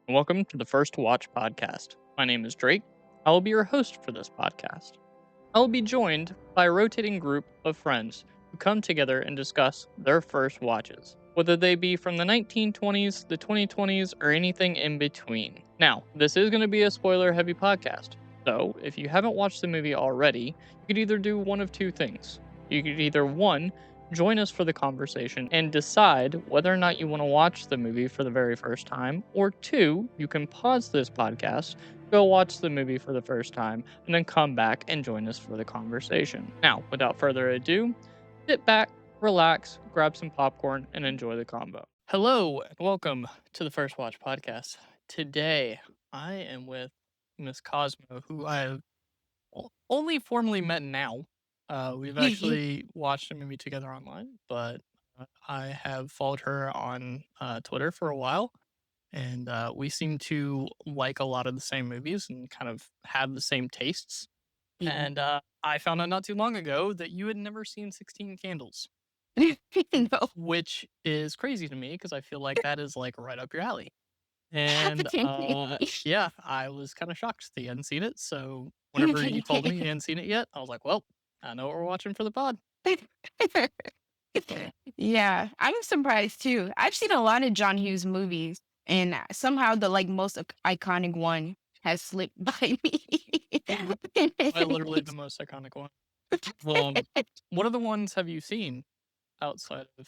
and welcome to the First Watch podcast. My name is Drake. I will be your host for this podcast. I will be joined by a rotating group of friends who come together and discuss their first watches, whether they be from the 1920s, the 2020s, or anything in between. Now, this is going to be a spoiler heavy podcast, so if you haven't watched the movie already, you could either do one of two things. You could either, one, join us for the conversation and decide whether or not you want to watch the movie for the very first time, or two, you can pause this podcast, go watch the movie for the first time, and then come back and join us for the conversation. Now, without further ado, sit back, relax, grab some popcorn, and enjoy the combo. Hello, and welcome to the First Watch podcast. Today, I am with Miss Cosmo, who I have only formally met now. We've actually watched a movie together online, but I have followed her on Twitter for a while, and we seem to like a lot of the same movies and kind of have the same tastes. And I found out not too long ago that you had never seen 16 Candles, No. which is crazy to me because I feel like that is like right up your alley. And yeah, I was kind of shocked that you hadn't seen it. So whenever you told me you hadn't seen it yet, I was like, well, I know what we're watching for the pod. Yeah, I'm surprised too. I've seen a lot of John Hughes movies, and somehow the most iconic one has slipped by me. I literally the most iconic one. What other ones have you seen outside of?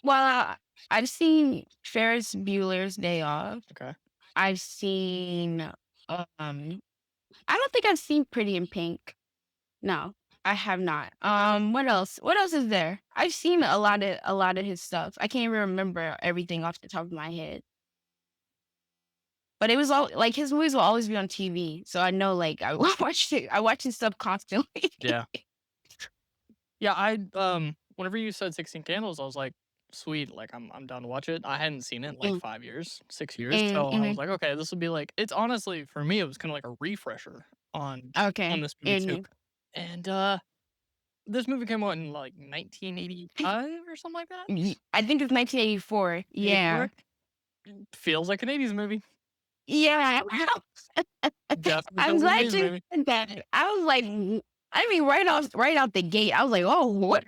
Well, I've seen Ferris Bueller's Day Off. Okay. I've seen, I don't think I've seen Pretty in Pink. No, I have not. What else? What else is there? I've seen a lot of his stuff. I can't even remember everything off the top of my head. But it was all like his movies will always be on TV, so I know like I watched it. I watch his stuff constantly. Yeah. Yeah, whenever you said 16 Candles, I was like, sweet, like I'm down to watch it. I hadn't seen it in like Mm, 5 years, 6 years. mm, So I was mhm. like, okay, this will be like it's honestly for me, it was kind of like a refresher on Okay. this movie too. Mhm. And this movie came out in like 1985 or something like that. I think it's 1984. 84 Yeah. feels like an 80s movie. Yeah. Definitely I'm feels like an glad 80s you movie. said that. I was like, I mean, right out the gate, I was like, oh, what?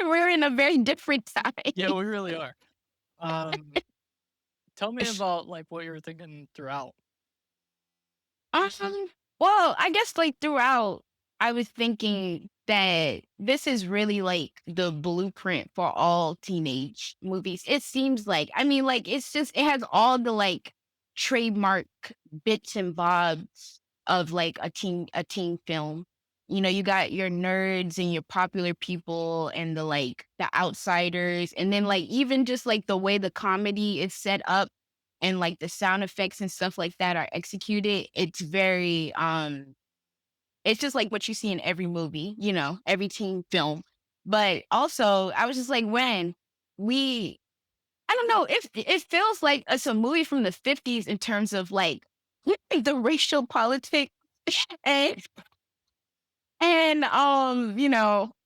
We're in a very different time. Yeah, we really are. Um, Tell me about like what you were thinking throughout. Well, I guess like throughout, I was thinking that this is really like the blueprint for all teenage movies. It seems like, I mean, like it has all the like trademark bits and bobs of like a teen film. You know, you got your nerds and your popular people and the outsiders. And then like even just like the way the comedy is set up and like the sound effects and stuff like that are executed, it's very it's just like what you see in every movie, every teen film. But also, I was just like, when we I don't know, it feels like it's a movie from the 50s in terms of like the racial politics and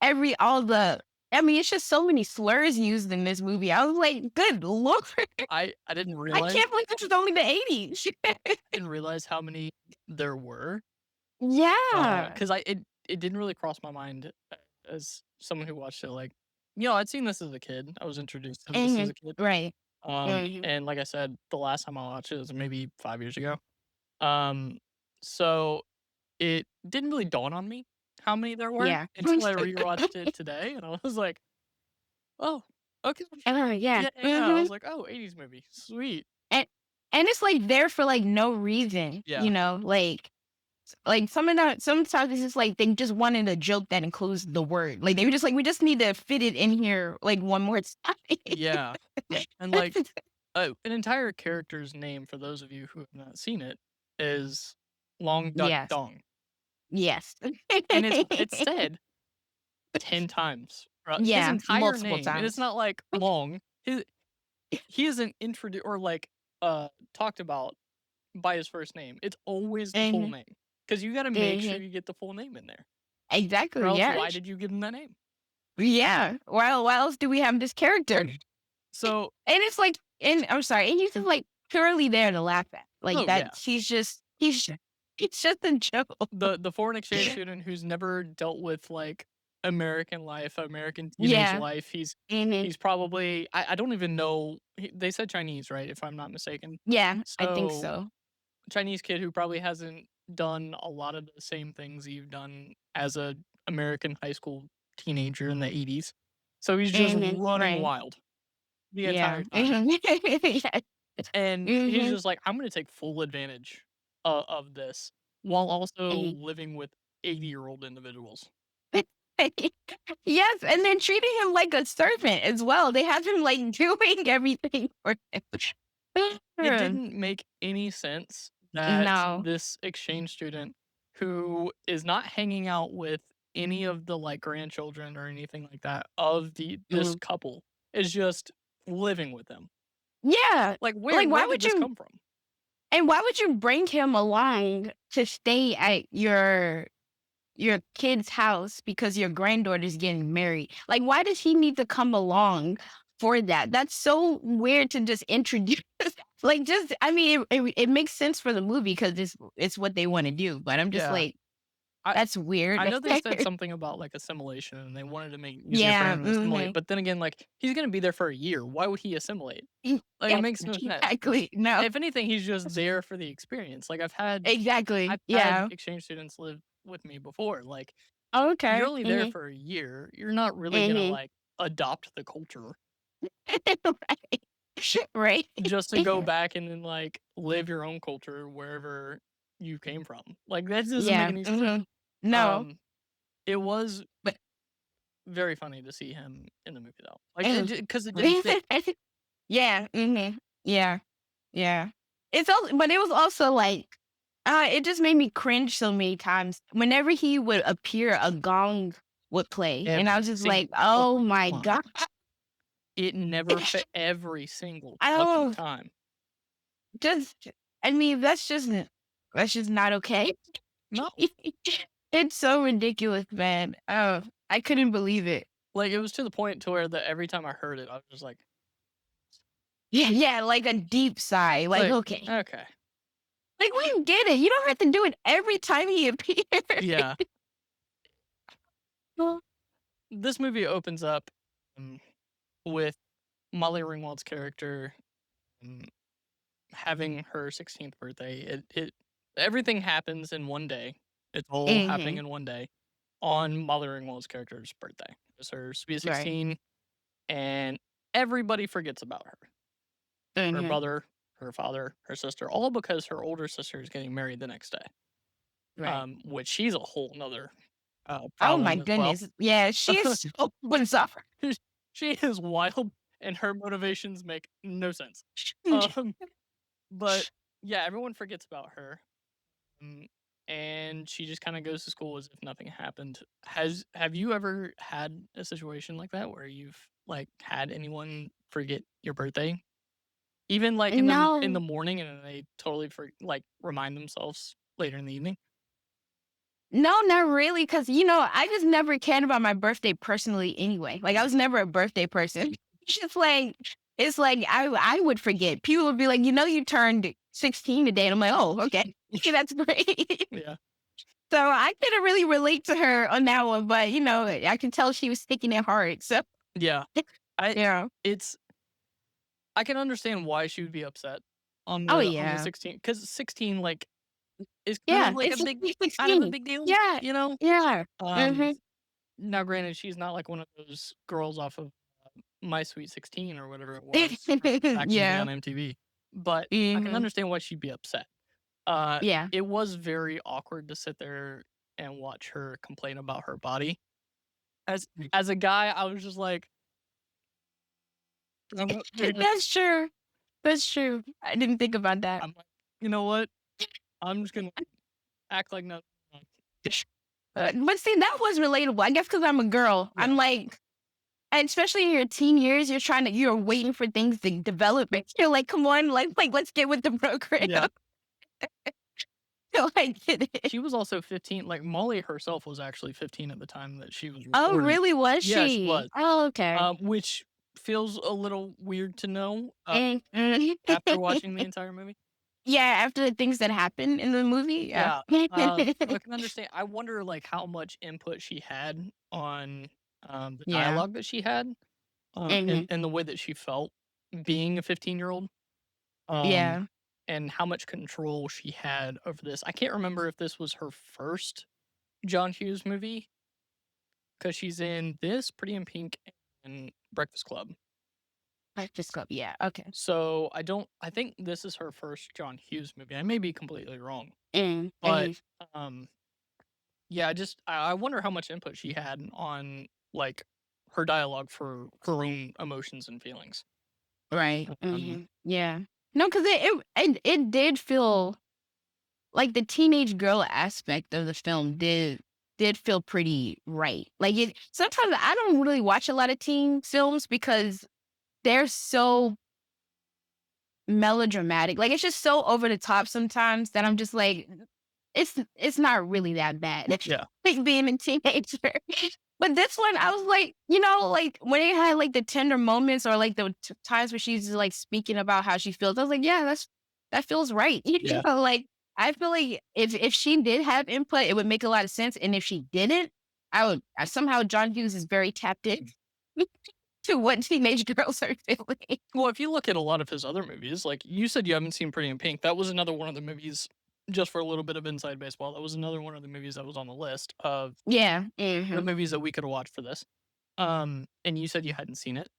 every all the I mean, it's just so many slurs used in this movie. I was like, good lord. I I can't believe this is only the 80s. didn't realize how many there were. Yeah. 'Cause it didn't really cross my mind as someone who watched it, like, I'd seen this as a kid. I was introduced to this as Mhm. a kid. Right. Mhm. And like I said, the last time I watched it was maybe 5 years ago. Um, so it didn't really dawn on me how many there were Yeah. until I rewatched it today, and I was like, "Oh, okay. Yeah. Yeah, yeah." I Mhm. was like, "Oh, 80s movie. Sweet." And and it's like there for like no reason, Yeah. like sometimes it's just like they just wanted a joke that includes the word. Like they were just like, we just need to fit it in here like one more time. Yeah. And, like, an entire character's name, for those of you who have not seen it, is Long Duck Yes. Dong, Yes. and it's said 10 times throughout his Yeah, entire multiple name, and it's times. not like long. He isn't introduced or, like, talked about by his first name. It's always the full Mhm. name because you gotta make sure Mhm. you get the full name in there, or Exactly. else Yeah. why did you give him that name? Yeah. Why else do we have this character? And So it's like, and I'm sorry, and he's just like purely there to laugh at. Like Oh, that yeah. he's just a joke. The foreign exchange student who's never dealt with, like, American life, American teenage Yeah. life, Mhm. he's probably I don't even know they said Chinese, right, if I'm not mistaken. Yeah, I think So, so. Chinese kid who probably hasn't done a lot of the same things you've done as a American high school teenager in the '80s. So he's just Mhm. running Right. wild the Yeah. entire time. Mhm. Yeah. And he's Mhm. just like, "I'm gonna take full advantage of this while also Mhm. living with 80-year-old individuals." Yes, and then treating him like a servant as well. They have him, like, doing everything for It him. didn't make any sense that No. this exchange student who is not hanging out with any of the, like, grandchildren or anything like that of this Mhm. couple is just living with them. Yeah. Like, Like, where did this come from? why would you bring him along to stay at your kid's house because your granddaughter's getting married? Like, why does he need to come along for that? That's so weird to just introduce. Like, just I mean, it makes sense for the movie because it's what they wanna do, but I'm just Yeah. like, I "That's I weird." know they said something about, like, assimilation, and they wanted to make it easier for Yeah, him to assimilate, mhm. but then again, like, he's gonna be there for a year. Why would he assimilate? Like, it Yeah, makes no sense. exactly. No. If anything, he's just there for the experience. Like, Exactly. I've had Yeah. exchange students live with me before. Like, you're Okay. only there Mhm. for a year. You're not really gonna, Mhm. like, adopt the culture Right. Right. just to go back and then, like, live your own culture wherever you came from. Like, that doesn't make Yeah. any sense. Mhm. No, Um, it was but very funny to see him in the movie, though. Like, mhm. because it didn't fit. Yeah, mhm. Yeah, yeah. It's also but it was also like, it just made me cringe so many times. Whenever he would appear, a gong would play, and I Every was just like, single "Oh fucking my time. god." It never fit every single I fucking don't time. just I mean, that's just not okay. No. It's so ridiculous, man. Oh, I couldn't believe it. Like, it was to the point to where every time I heard it, I was just Yeah, yeah, like a deep sigh, like, like, "Okay." "Okay." Like, we get it. You don't have to do it every time he appears. Yeah. Well, This movie opens up, with Molly Ringwald's character, um, having her 16th birthday. It everything happens in one day. It's all happening mhm, in one day on Molly Ringwald's character's birthday. It's her sweet right, 16, and everybody forgets about her. Her mhm, brother, her father, her sister, all because her older sister is getting married the next day. right. Which she's a whole 'nother, Oh my problem as well. goodness. Yeah, she is so bizarre. She is wild, and her motivations make no sense. Um, but yeah, everyone forgets about her, um, and she just kinda goes to school as if nothing happened. Have you ever had a situation like that where you've, like, had anyone forget your birthday? Even, like, in the No, morning, and then they totally remind themselves later in the evening? no, not really, because I just never cared about my birthday personally anyway. Like, I was never a birthday person. It's like I would forget. People would be like, "You turned 16 today." And I'm like, "Oh, okay. That's great." Yeah. So I couldn't really relate to her on that one, but I can tell she was sticking it hard. So Yeah. I yeah. it's I can understand why she would be upset Oh on the yeah. 16 because 16, like, is Yeah. It's kind of a 16. big deal, Yeah. you know? Yeah. Um, Hmm. Now granted, she's not like one of those girls off of My Sweet 16 or whatever it was back in the day Yeah. on MTV, but I can Hmm. understand why she'd be upset. Yeah. It was very awkward to sit there and watch her complain about her body. As a guy, I was just like, I'm That's true. That's true. I didn't think about that. I'm like, "You know what? I'm just gonna act like nothing." But see, that was relatable. I guess because I'm a girl. Yeah. I'm like, and especially in your teen years, you're waiting for things to develop. You're like, come on, like let's get with the program. Yeah. So I get it. She was also 15, like, Molly herself was actually 15 at the time that she was Oh, recording. really? Was Yeah, she she? was, Oh, okay. which feels a little weird to know, Mm, mm. after watching the entire movie. Yeah, after the things that happen in the movie, yeah. Yeah, so I can understand. I wonder, like, how much input she had on, the Yeah. dialogue that she had, Mhm. and the way that she felt being a 15-year-old, um, Yeah. and how much control she had over this. I can't remember if this was her first John Hughes movie, because she's in this, Pretty in Pink, and Breakfast Club. Breakfast Club, yeah, okay. So, I think this is her first John Hughes movie. I may be completely wrong, but, Mhm. um yeah, I wonder how much input she had on, like, her dialogue for her own emotions and feelings. Right, Um, yeah. No, 'cause it did feel like the teenage girl aspect of the film did feel pretty right. Like, it sometimes I don't really watch a lot of teen films because they're so melodramatic. Like, it's just so over the top sometimes that I'm just like, it's not really that bad. It's yeah, like being a teenager. But this one, I was like, like when it had like the tender moments or like the times where she's like speaking about how she feels, I was like, yeah, that feels right. yeah. Like I feel like if she did have input, it would make a lot of sense. And if she didn't, somehow John Hughes is very tapped in to what teenage girls are feeling. Well, if you look at a lot of his other movies, like, you said you haven't seen Pretty in Pink, that was another one of the movies just for a little bit of inside baseball, that was another one of the movies that was on the list of Yeah. the movies that we coulda watched for this. And you said you hadn't seen it.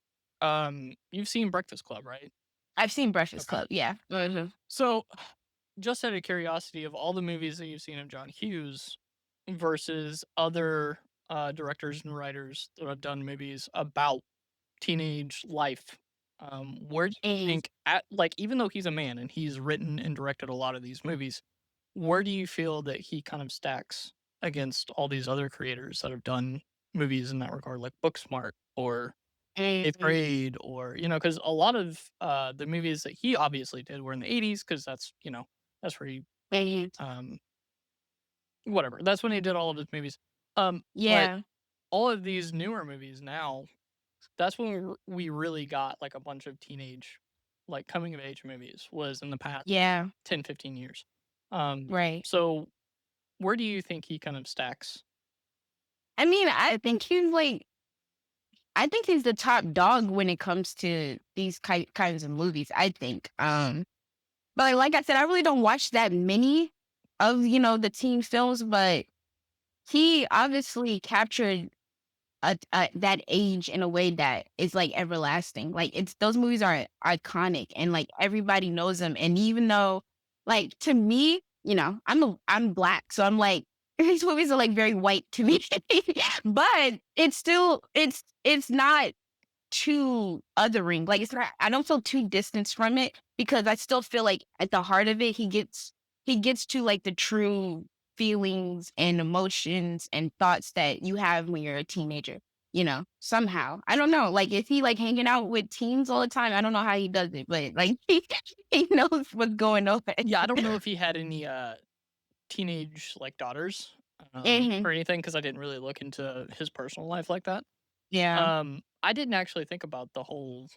You've seen Breakfast Club, right? I've seen Breakfast Okay. Club, yeah. So, just out of curiosity, of all the movies that you've seen of John Hughes versus other, directors and writers that have done movies about teenage life, where do you Mhm. think at like, even though he's a man and he's written and directed a lot of these movies, where do you feel that he kind of stacks against all these other creators that have done movies in that regard, like Booksmart or 8th Mhm. Grade, or, because a lot of, the movies that he obviously did were in the '80s, because that's where he, Mhm. um whatever, that's when he did all of his movies. But Yeah. all of these newer movies now, that's when we really got, like, a bunch of teenage, like, coming of age movies was in the past Yeah. 10, 15 years. Right. So where do you think he kind of stacks? I mean, I think he's the top dog when it comes to these kinds of movies, I think. But like I said, I really don't watch that many of, the teen films, but he obviously captured that age in a way that is like everlasting. Like it's those movies are iconic and like everybody knows them. And even though, like to me, I'm black, so I'm like these movies are like very white to me, but it's not too othering. Like it's not I don't feel too distanced from it because I still feel like at the heart of it he gets to like the true feelings and emotions and thoughts that you have when you're a teenager, somehow. I don't know. Like is he like hanging out with teens all the time? I don't know how he does it, but like he knows what's going on. Yeah, I don't know if he had any, teenage, like, daughters, Mhm. or anything, because I didn't really look into his personal life like that. Yeah. I didn't actually think about the whole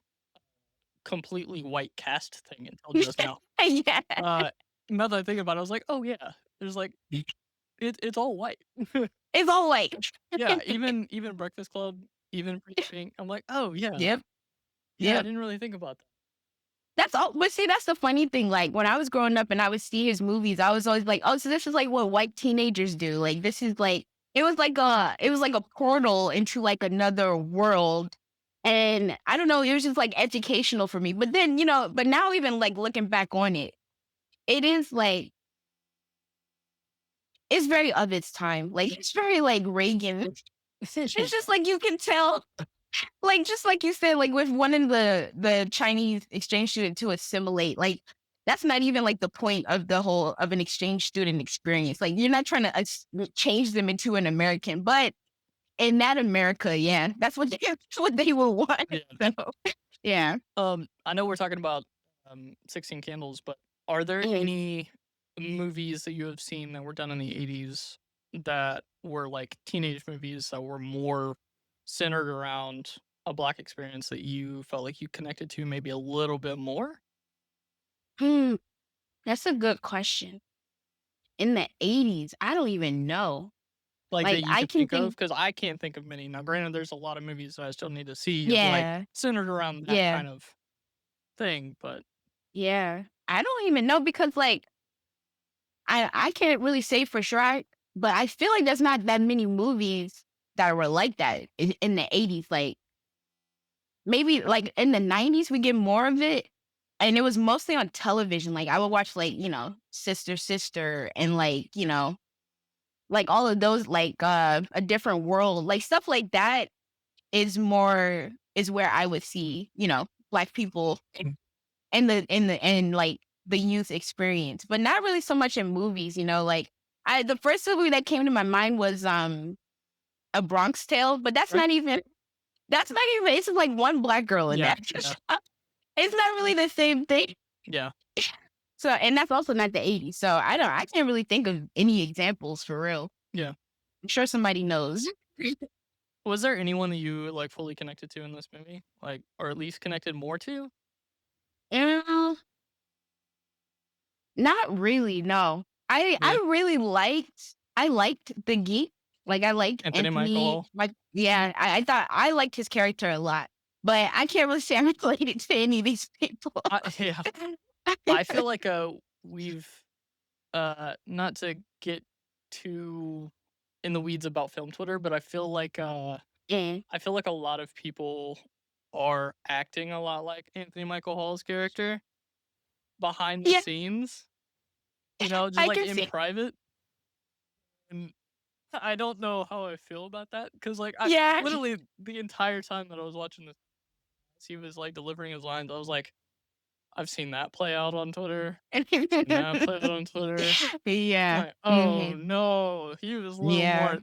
completely white cast thing until just now. Yeah. Uh, Now that I think about it, I was like, "Oh, yeah." There's, like, it's all white. It's all like Yeah, even Breakfast Club, even Pretty Pink, I'm like, "Oh, yeah. Yep. Yeah, I Yep. didn't really think about that." That's all but see, that's the funny thing, like, when I was growing up and I would see his movies, I was always like, "Oh, so this is, like, what white teenagers do." Like, this is, like it was like a portal into, like, another world, and I don't know, it was just, like, educational for me, but then, but now even, like, looking back on it, it is, like it's very of its time, like, it's very, like, Reagan. It's just, like, you can tell like, just like you said, like, with wanting the Chinese exchange student to assimilate, like, that's not even, like, the point of the whole of an exchange student experience. Like, you're not trying to change them into an American, but in that America, yeah, that's what they will want. Yeah. So, yeah. I know we're talking about, 16 Candles, but are there Mhm. any movies that you have seen that were done in the '80s that were, like, teenage movies that were more centered around a Black experience that you felt like you connected to maybe a little bit more? Hmm. That's a good question. In the 80s, I don't even know. Like, that Like, you I could can think of? think. Because I can't think of many. Now, granted, there's a lot of movies that I still need to see of, like, Yeah, centered around that yeah, kind of thing, but yeah. I don't even know because, like, I can't really say for sure, but I feel like there's not that many movies that were like that in the 80s. Like, maybe, like, in the 90s, we get more of it, and it was mostly on television. Like, I would watch, like, Sister Sister and, like, like, all of those, like, A Different World, like, stuff like that is where I would see, Black people and like, the youth experience, but not really so much in movies, like, I the first movie that came to my mind was, A Bronx Tale, but right? that's not even it's just, like, one black girl in Yeah, that. yeah, It's not really the same thing. yeah, So and that's also not the '80s, so I can't really think of any examples for real. yeah. I'm sure somebody knows. Was there anyone that you, like, fully connected to in this movie? Like, or at least connected more to? Uh, Not really, no. Yeah. I liked the geek. Like, I liked Anthony Michael Anthony, Hall? like, yeah, I thought I liked his character a lot, but I can't really say I'm related to any of these people. Yeah. I feel like, we've, not to get too in the weeds about film Twitter, but Yeah. I feel like a lot of people are acting a lot like Anthony Michael Hall's character behind the Yeah, scenes, just, I like, can in see. private, and I don't know how I feel about that because, like, I Yeah. literally the entire time that I was watching this, he was, like, delivering his lines, I was like, "I've seen that play out on Twitter, seen that play out on Twitter." Yeah. Like, "Oh, Mhm. no, he was a little Yeah. more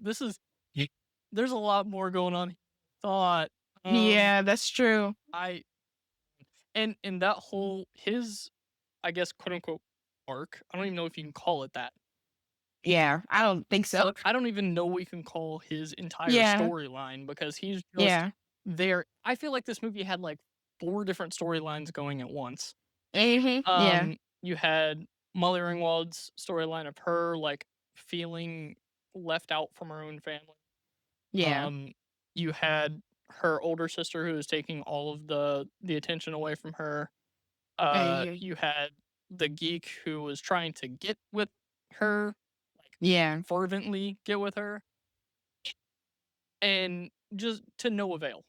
there's a lot more going on thought." Yeah, that's true. I and that whole his, I guess, quote, unquote, "arc," I don't even know if you can call it that. Yeah, I don't think so. I don't even know we can call his entire Yeah. storyline because he's just Yeah. there. I feel like this movie had, like, 4 different storylines going at once. Mhm. Yeah. You had Molly Ringwald's storyline of her, like, feeling left out from her own family. Yeah. Um, you had her older sister who was taking all of the attention away from her. Mhm. You had the geek who was trying to get with her, like, Yeah. fervently get with her, and just to no avail,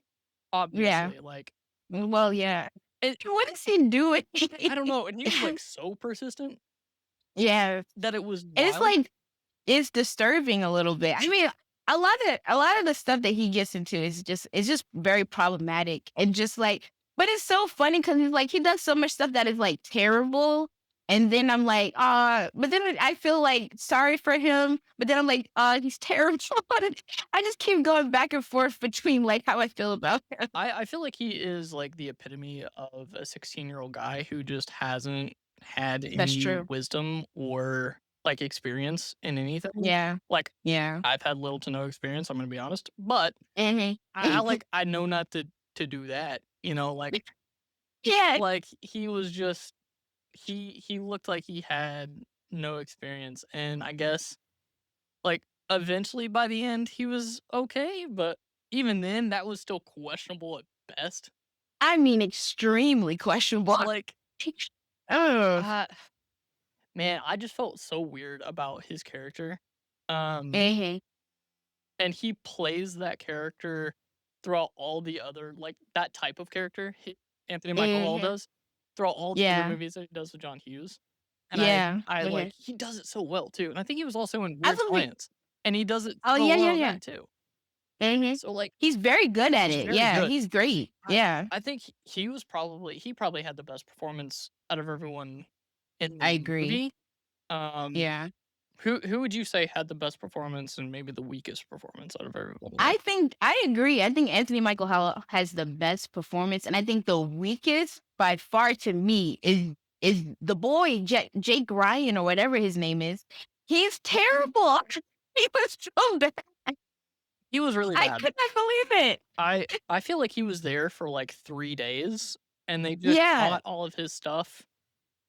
Yeah. obviously, like, Well, yeah. and What is he doing? I don't know, and he was, like, so persistent Yeah. that it was And it's wild. like it's disturbing a little bit. I mean, a lot of the stuff that he gets into is just very problematic and just like but it's so funny because he's like he does so much stuff that is like terrible. And then I'm like, but then I feel like sorry for him, but then I'm like, he's terrible. I just keep going back and forth between like how I feel about him. I feel like he is, like, the epitome of a 16-year-old guy who just hasn't had That's any true. wisdom or, like, experience in anything. Yeah. Like, Yeah. I've had little to no experience, I'm gonna be honest, but Hmm. I know not to do that, Yeah. he was just he looked like he had no experience, and I guess, like, eventually by the end, he was okay, but even then, that was still questionable at best. I mean, extremely questionable. Like, Oh. uh, man, I just felt so weird about his character, um, Mhm. and he plays that character throughout all the other that type of character, Anthony Michael Hall Mhm. does, throughout all the other Yeah. movies that he does with John Hughes, and Yeah. like Mhm. he does it so well too, and I think he was also in Weird Absolutely. Science, and he does it Oh, so yeah, yeah, well in yeah. that too. Mhm. So, like, He's very good at he's it. very Yeah, good. he's great. I Yeah. I think he probably had the best performance out of everyone in I the agree. movie. Um, Yeah. who would you say had the best performance and maybe the weakest performance out of everyone there? I agree. I think Anthony Michael Hall has the best performance, and I think the weakest by far to me is the boy Jake Ryan or whatever his name is. He's terrible. He was so bad. He was really I bad. could not believe it. I feel like he was there for, like, 3 days, and they just Yeah. shot all of his stuff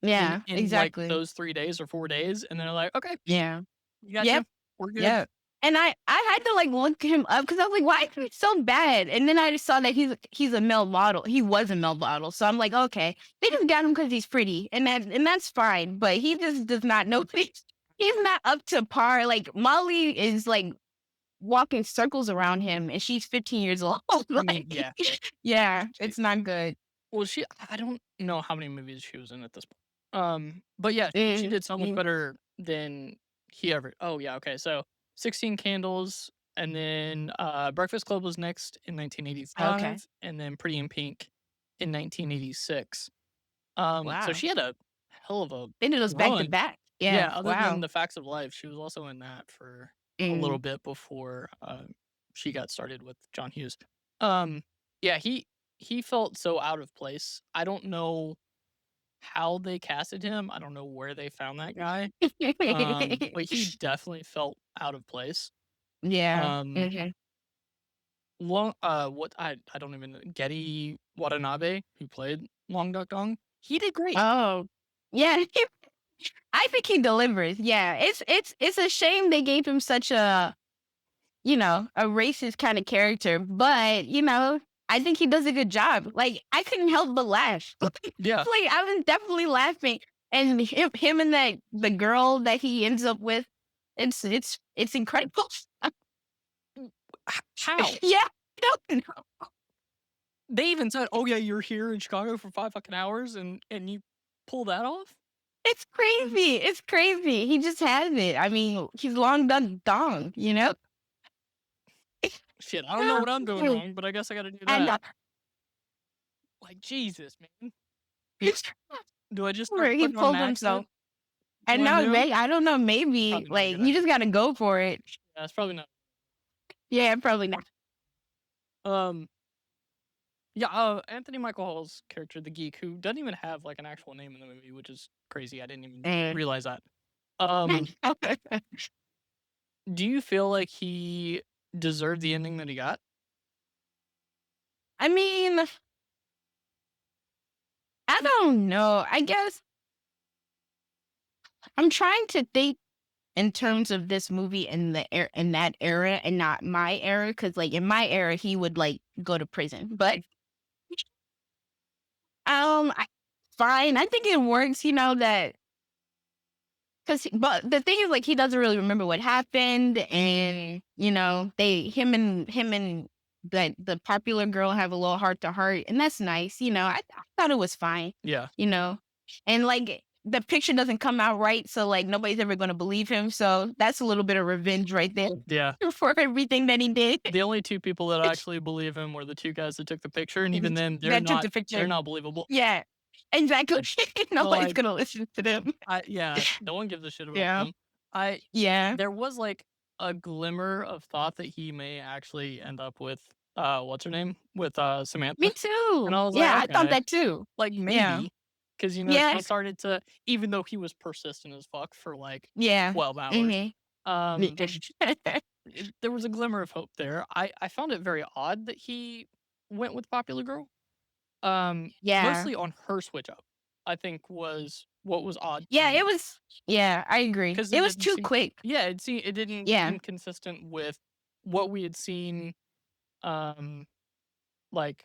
Yeah, in like exactly. those 3 days or 4 days, and they're like, okay, Yeah. you got you. Yep. We're good. Yep. And I had to like look him up because I was like, why is he so bad? And then I just saw that he's a male model. He was a male model. So I'm like, okay, they just got him because he's pretty. And that's fine. But he just does not know he's not up to par. Like Molly is like walking circles around him and she's 15 years old. I mean, Like, yeah. yeah, She, it's not good. well, I don't know how many movies she was in at this point. But yeah, she Mm, did so much mm, better than he ever. Oh yeah, okay. So 16 Candles, and then Breakfast Club was next in okay. 1985, and then Pretty in Pink in 1986. So Wow. she had a hell of a They did those back to run. back. Yeah. Yeah, other than Wow. The Facts of Life, she was also in that for a little Mm. bit before, she got started with John Hughes. Um, yeah, he felt so out of place. I don't know how they casted him. I don't know where they found that guy. But he definitely felt out of place. Yeah. Um, Mhm. what I don't even know, Getty Watanabe, who played Long Duck Dong, he did great. Oh, yeah. I think he delivers. Yeah, it's a shame they gave him such a a racist kind of character, but I think he does a good job. Like I couldn't help but laugh. Like Yeah. I was definitely laughing, and him and the girl that he ends up with, it's incredible. How? Yeah, no, They even said, "Oh yeah, you're here in Chicago for 5 fucking hours and you pull that off?" it's crazy. It's crazy. He just has it. I mean, he's long done dong. Shit, I don't know what I'm doing wrong, but I guess I gotta do And that. Like, Jesus, man. Do I just start where he putting on an pulled himself. accent And when I'm now, doing it? I don't know, maybe Probably not a like good you idea. just got to go for it. Yeah, it's probably not. Yeah, probably not. Um, yeah, Anthony Michael Hall's character, the geek, who doesn't even have, like, an actual name in the movie, which is crazy, I didn't even Eh. realize that. Um, do you feel like he deserved the ending that he got? I mean, I don't know. I guess I'm trying to think in terms of this movie in in that era and not my era, because like in my era he would like go to prison, but I, fine. I think it works. That. But the thing is, like, he doesn't really remember what happened, and him and the popular girl have a little heart to heart, and that's nice. I thought it was fine. Yeah. You know, and like the picture doesn't come out right, so like nobody's ever gonna believe him. So that's a little bit of revenge right there Yeah. for everything that he did. The only 2 people that actually believe him were the 2 guys that took the picture, and even then, That took the they're picture. not believable. Yeah, exactly. But, Nobody's like, gonna listen to them. yeah, no one gives a shit about Yeah, them. I yeah. There was, like, a glimmer of thought that he may actually end up with, what's her name? With, Me Samantha, and too. I was like, Yeah, I thought "Okay." that too. Like, Yeah. maybe, because Yeah. she started to, even though he was persistent as fuck for, like, Yeah. 12 hours, Mhm. um, there was a glimmer of hope there. I found it very odd that he went with Popular Girl. Yeah. Mostly on her switch up, I think was what was odd to Yeah, it me, was yeah, I agree. because It it was didn't too seem, quick. yeah, it didn't Yeah. seem consistent with what we had seen, um, like,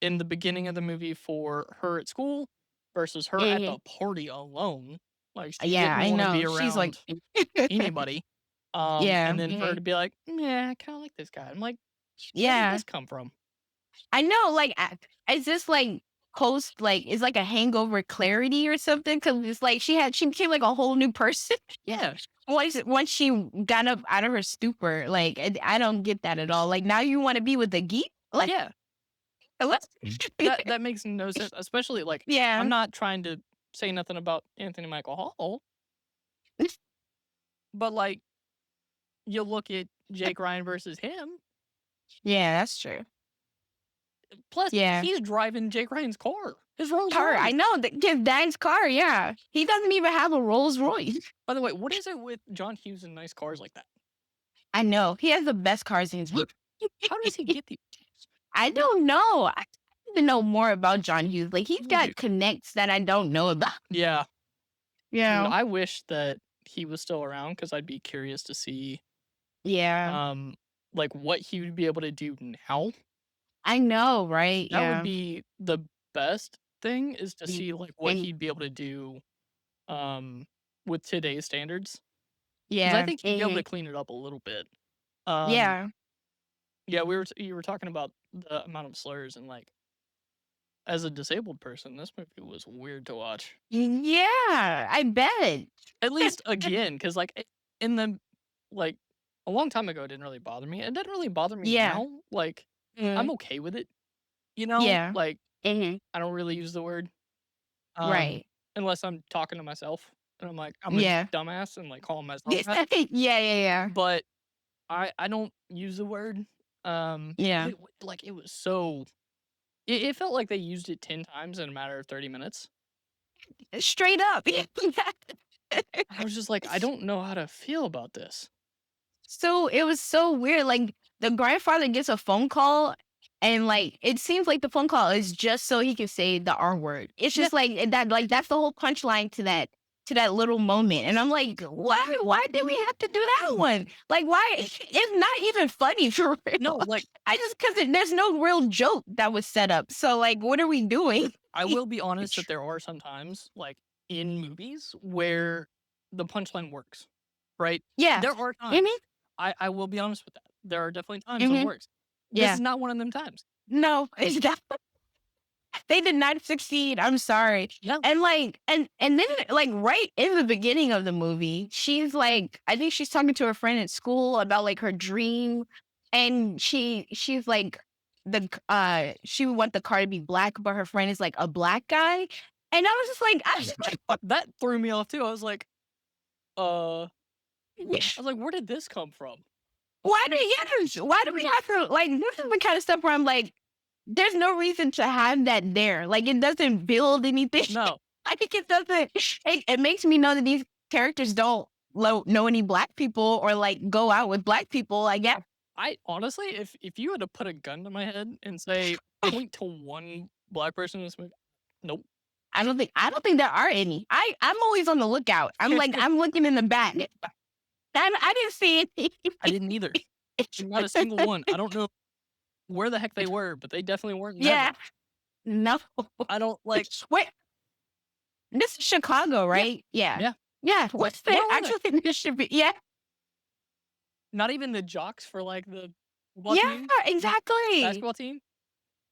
in the beginning of the movie for her at school versus her at the Mhm. party alone. Like, she Yeah, didn't I wanna know. be She's like around anybody, Yeah, and then for her mhm. to be like, "Yeah, I kinda like this guy." I'm like, "Where did Yeah. this come from?" I know, like, is this, like, post like, is like a hangover clarity or something? Because it's like she became, like, a whole new person Yeah, once she got up out of her stupor, like, I don't get that at all. Like, now you wanna be with the geek? Like, yeah. what? That makes no sense, especially, like, I'm Yeah. not trying to say nothing about Anthony Michael Hall, but, like, you look at Jake Ryan versus him, Yeah, that's true. plus Yeah. he's driving Jake Ryan's car, his Rolls Car, I Royce. know, his dad's car, yeah. He doesn't even have a Rolls Royce. By the way, what is it with John Hughes and nice cars like that? I know, he has the best cars in his How does he get these cars? I don't know. to know more about John Hughes. Like he's Me too. got connects that I don't know about. Yeah. You Dude, know? I wish that he was still around because I'd be curious to see, Yeah. um, like, what he would be able to do now. I know, right? That would Yeah. be the best thing is to Mm. see, like, what And he'd be able to do, um, with today's standards. Because I yeah. think he'd be able to clean it up a little bit. Um, Yeah. yeah, you were talking about the amount of slurs and, like, as a disabled person, this movie was weird to watch. Yeah, I bet. At least again, because in the like, a long time ago, it didn't really bother me. It doesn't really bother me Yeah. now, like, I'm Mhm. okay with it, you know? Yeah. Like, Mhm. I don't really use the word, um, Right. unless I'm talking to myself, and I'm like, I'm a Yeah. dumbass and, like, calling myself Yes. that, Yeah, yeah, yeah. but I don't use the word, but Yeah. it was so it felt like they used it 10 times in a matter of 30 minutes. Straight up. I was just like, "I don't know how to feel about this." So it was so weird. Like the grandfather gets a phone call, and like it seems like the phone call is just so he can say the R word. It's Yeah. just like that. Like that's the whole punchline to that little moment. And I'm like, why? Why did we have to do that one? Like, why? It's not even funny for No, real. like, I just because there's no real joke that was set up. So like, what are we doing? I will be honest that there are some times, like, in movies where the punchline works, right? Yeah. There are Hmm. times. I will be honest with that. There are definitely times when it Hmm. works. This Yeah. is not one of them times. No, it's not. They did not succeed, I'm sorry. No. And, like and then, like, right in the beginning of the movie, she's, like I think she's talking to her friend at school about, like, her dream, and she's, like, she would want the car to be black, but her friend is, like, a black guy, and I was just like, "What?" That threw me off too. I was like, I was like, "Where did this come from?" Why do yes, why do we have to like, this is the kind of stuff where I'm like, there's no reason to have that there. Like, it doesn't build anything. No. I think it doesn't it makes me know that these characters don't know any black people or, like, go out with black people, I guess. I honestly, if you had to put a gun to my head and say, "Point to one black person in this movie," nope. I don't think there are any. I'm always on the lookout. I'm like, I'm looking in the back. I didn't see any. I didn't either. Not a single one. I don't know where the heck they were, but they definitely weren't in Yeah. heaven. No. I don't like Wait, this is Chicago, yeah, right? Yeah. yeah. Yeah. What's the Where were they? actual thing this should be? Yeah. Not even the jocks for, like, the football Yeah, team? exactly. Basketball team?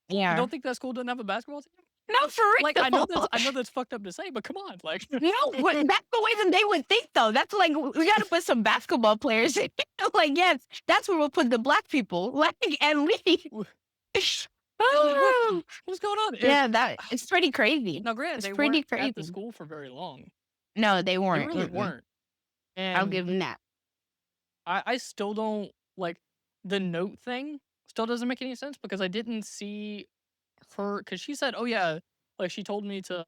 You Yeah. don't think that school doesn't have a basketball team? No, for Like, real. I know that's fucked up to say, but come on, like No, what that's the way that they would think though. That's like we gotta put some basketball players in. Like, yes, that's where we'll put the black people. Like and leave. like, Oh, what's going on? yeah, that it's pretty crazy. Now granted, It's they pretty weren't at the crazy. school for very long. No, they They weren't. really Mm-mm. weren't. I'll And give them that. I still don't like, the note thing still doesn't make any sense because I didn't see her because she said, "Oh, yeah," like, she told me to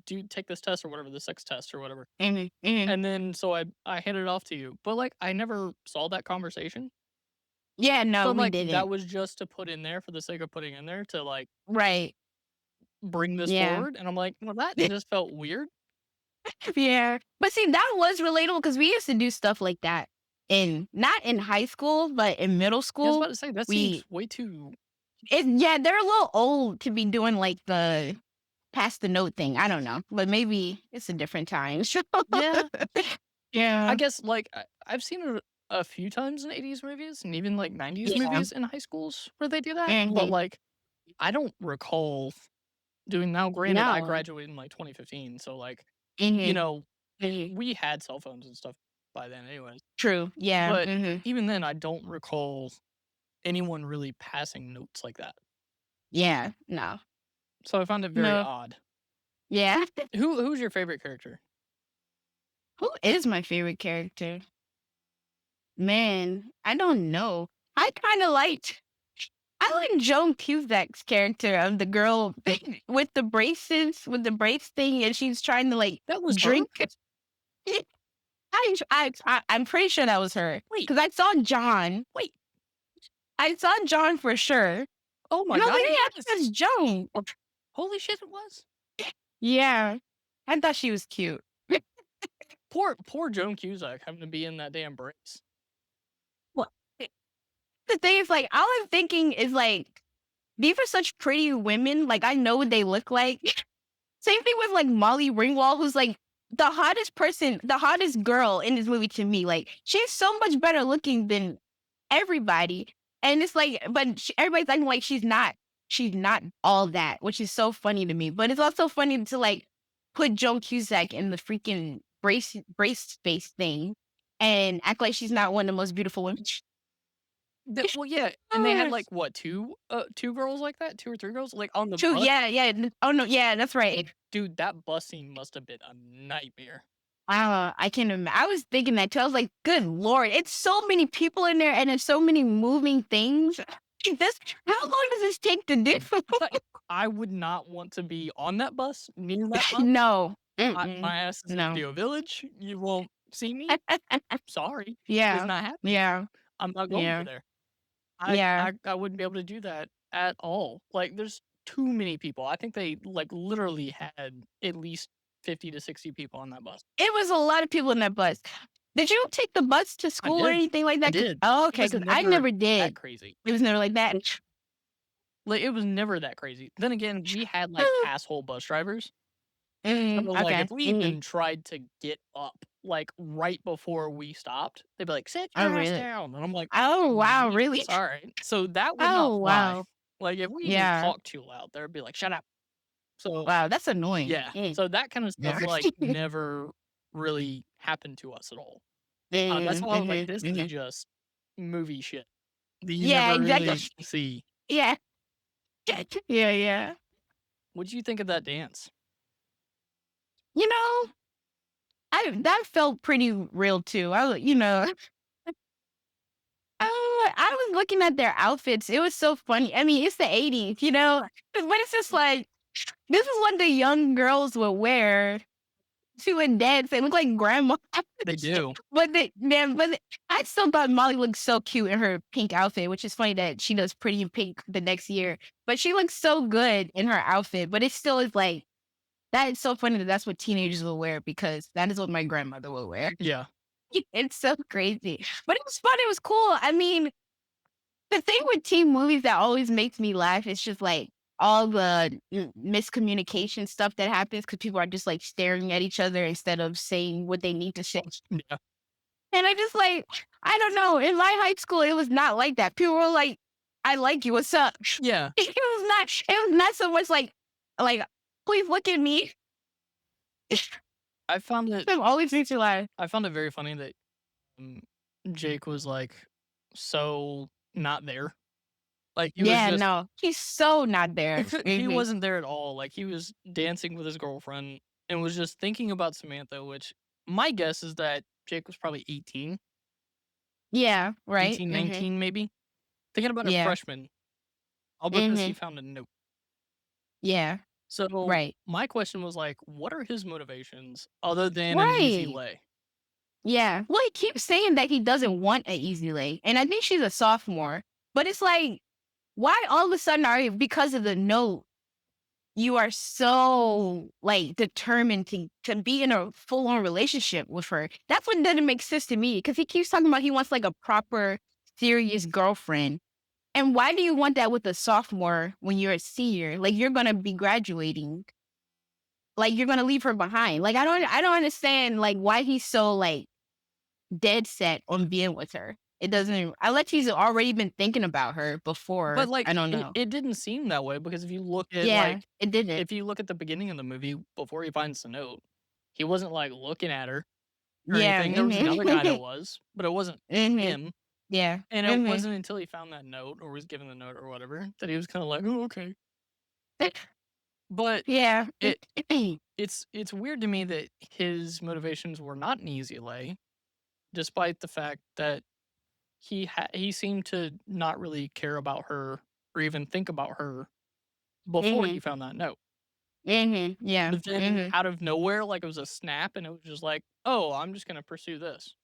do take this test or whatever, the sex test or whatever, Hmm. Hmm. and then so I handed it off to you, but, like, I never saw that conversation. Yeah, So no, I'm we like, that didn't. was just to put in there for the sake of putting in there to, like, Right. bring this Yeah. forward, and I'm like, "Well, that just felt weird." Yeah. But see, that was relatable because we used to do stuff like that in not in high school, but in middle Yeah, I was school. about to say, that seems We way too yeah, they're a little old to be doing like the pass the note thing. I don't know, but maybe it's a different time. yeah, I Yeah. guess, like, I've seen it a few times in '80s movies and even, like, '90s Yeah. movies in high schools where they do that, but, Mhm. like, I don't recall doing now granted, I No. graduated in, like, 2015, so, like, you Mhm. know, Mhm. we had cell phones and stuff by then anyways, True. Yeah. but Mhm. even then, I don't recall anyone really passing notes like that, Yeah. No. so I found it very No. odd. Yeah. Who's your favorite character? Who is my favorite character? Man, I don't know. I kind of liked. I like Joan Cusack's character of the girl with the braces, with the brace thing, and she's trying to like That was her? drink. I'm pretty sure that was her Wait, because I saw John. wait, I saw John for sure. Oh my And I was god, like, it "Hey, I think was! that's Joan." Holy shit, it was! Yeah. I thought she was cute. Poor Joan Cusack having to be in that damn brace. Well, the thing is, like, all I'm thinking is, like, these are such pretty women, like, I know what they look like. Same thing with, like, Molly Ringwald, who's, like, the hottest girl in this movie to me, like, she's so much better looking than everybody, and it's like but everybody's acting like she's not all that, which is so funny to me, but it's also funny to, like, put Joan Cusack in the freaking brace space thing and act like she's not one of the most beautiful women. Well, yeah, and they had, like, what, 2 girls like that? 2 or 3 girls, like, on the True, bus? yeah, yeah, oh, no, yeah, that's right. Dude, that bus scene must have been a nightmare. I can I was thinking that too. I was like, "Good lord, it's so many people in there, and there's so many moving things." This how long does this take to do? I would not want to be on that bus, near that bus. No. My Mm-mm. ass is in No. Video Village. You won't see me. Sorry. It's Yeah. not happening. Yeah. I'm not going over Yeah. there. I Yeah. I I wouldn't be able to do that at all. Like, there's too many people. I think they, like, literally had at least 50 to 60 people on that bus. It was a lot of people in that bus. Did you take the bus to I school or did. anything like I that? did. Oh, It okay, was because I never never that did. crazy. It was never like that. Like, it was never that crazy. Then again, we had, like, asshole bus drivers. So, Mhm, like, if okay. we Mhm. even tried to get up, like, right before we stopped, they'd be like, "Sit Oh, your ass really? down." And I'm like, Oh, wow, really? "Yes, alright." So that would not Oh, fly. wow. Like, if we even Yeah. talked too loud, they'd be like, "Shut up." So, Wow, that's annoying. yeah. Mm. So that kinda Yeah. stuff, like, never really happened to us at all. That's Mhm, why I was like, mhm, "This is mhm. just movie shit that you Yeah, never exactly. really see." Yeah. Yeah, yeah. What'd you think of that dance? You know, I that felt pretty real too. I was looking at their outfits. It was so funny. I mean, it's the 80s, but it's just like this is what the young girls would wear to a dance. They look like grandma. They do. I still thought Molly looked so cute in her pink outfit, which is funny that she does Pretty in Pink the next year. But she looks so good in her outfit. But it still is like that is so funny that that's what teenagers will wear because that is what my grandmother will wear. Yeah. It's so crazy. But it was fun. It was cool. I mean, the thing with teen movies that always makes me laugh is just like all the miscommunication stuff that happens because people are just like staring at each other instead of saying what they need to say. Yeah. And I just like, I don't know. In my high school, it was not like that. People were like, "I like you. What's up?" Yeah. It was not so much like, please look at me. I found it It always makes you laugh. I found it very funny that, um, Jake was, like, so not there. Like, he was Yeah, just no, he's so not there. he Hmm. wasn't there at all. Like, he was dancing with his girlfriend and was just thinking about Samantha, which my guess is that Jake was probably 18, Yeah, right. 18, Hmm. 19, maybe, thinking about a Yeah. freshman, all because he Hmm. found a note. Yeah. So, Right. my question was, like, what are his motivations other than an easy Right. lay? Yeah. Well, he keeps saying that he doesn't want an easy lay, and I think she's a sophomore. But it's like, why all of a sudden are you because of the note? You are so like determined to be in a full on relationship with her. That's what doesn't make sense to me because he keeps talking about he wants like a proper serious girlfriend. And why do you want that with a sophomore when you're a senior? Like you're gonna be graduating. Like you're gonna leave her behind. Like I don't understand like why he's so like dead set on being with her. It doesn't unless he's already been thinking about her But, before. like, I don't it know. it didn't seem that way because if you look at, Yeah, like it didn't. if you look at the beginning of the movie before he finds the note, he wasn't, like, looking at her or Yeah. anything. There was another guy that Hmm. was, but it wasn't Hmm. him, Yeah. and it Hmm. wasn't until he found that note or was given the note or whatever that he was kinda like, "Oh, okay." But Yeah. it it's weird to me that his motivations were not an easy lay, despite the fact that he seemed to not really care about her or even think about her before he Mhm. found that note. Mhm. Yeah. But then Mhm. out of nowhere, like, it was a snap, and it was just like, "Oh, I'm just gonna pursue this."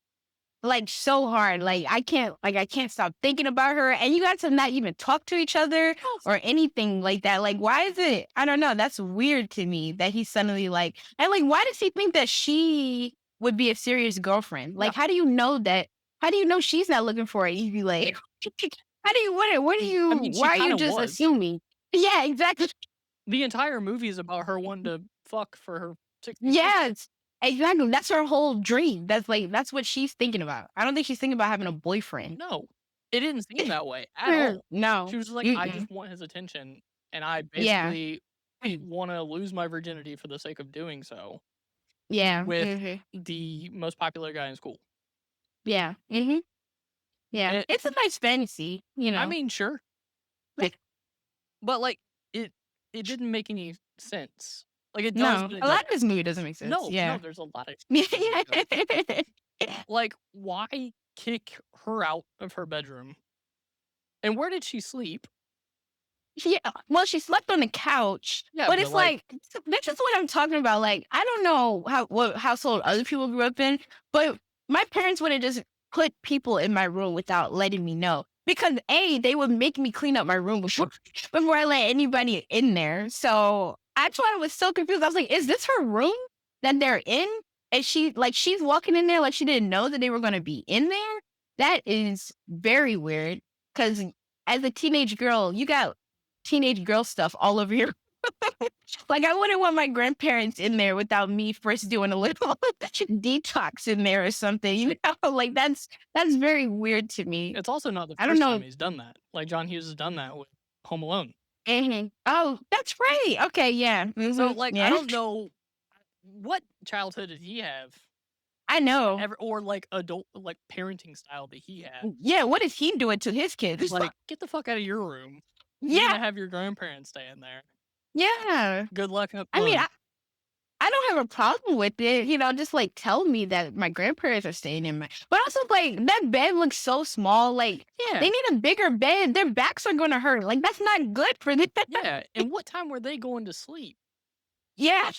like so hard. I can't stop thinking about her. And you guys to not even talk to each other No, or anything like that. Like, why is it? I don't know. That's weird to me that he's suddenly like, and like, why does he think that she would be a serious girlfriend? yeah. Like, how do you know that? How do you know she's not looking for it? You'd be like, how do you, what do I you, mean, she why are kind you of just was. assuming? Yeah, exactly. The entire movie is about her wanting to fuck for her 60th birthday. Yes, exactly. That's her whole dream. That's what she's thinking about. I don't think she's thinking about having a boyfriend. No, it didn't seem that way at all. No. She was just like, "I Mm-mm. just want his attention, and I Yeah. basically wanna lose my virginity for the sake of doing so Yeah. with Mhm. the most popular guy in school." Yeah. Mhm. Yeah. And It's a nice fantasy, you I know. mean, sure, Like, but, like, it it didn't make any sense. Like, it does, no, but it a lot doesn't. of this movie doesn't make sense. No, Yeah. there's a lot of movies that don't. Yeah. Like, why kick her out of her bedroom? And where did she sleep? Yeah, well, she slept on the couch, Yeah, but but, it's like, like this is what I'm talking about. Like, I don't know what household other people grew up in, but my parents wouldn't just put people in my room without letting me know. Because A, they would make me clean up my room before I let anybody in there. So that's why I was so confused. I was like, is this her room that they're in? And she's walking in there like she didn't know that they were gonna be in there. That is very weird. Cause as a teenage girl, you got teenage girl stuff all over here. Like, I wouldn't want my grandparents in there without me first doing a little detox in there or something. You know, like that's very weird to me. it's also not the I don't first time know. he's done that. Like, John Hughes has done that with Home Alone. Mhm. Oh, that's right. Okay, yeah. So, Hmm. like, I Yeah. don't know what childhood did he have I know. ever, or, like, adult, like, parenting style that he had. Yeah. What is he doing to his kids? Like, get the fuck out of your room. You're Yeah. gonna have your grandparents stay in there. Yeah. Good luck, have I mean, fun. I don't have a problem with it, just like tell me that my grandparents are staying in my but also like that bed looks so small. Like Yeah, they need a bigger bed. Their backs are gonna hurt. Like that's not good for them. yeah, and what time were they going to sleep? Yeah.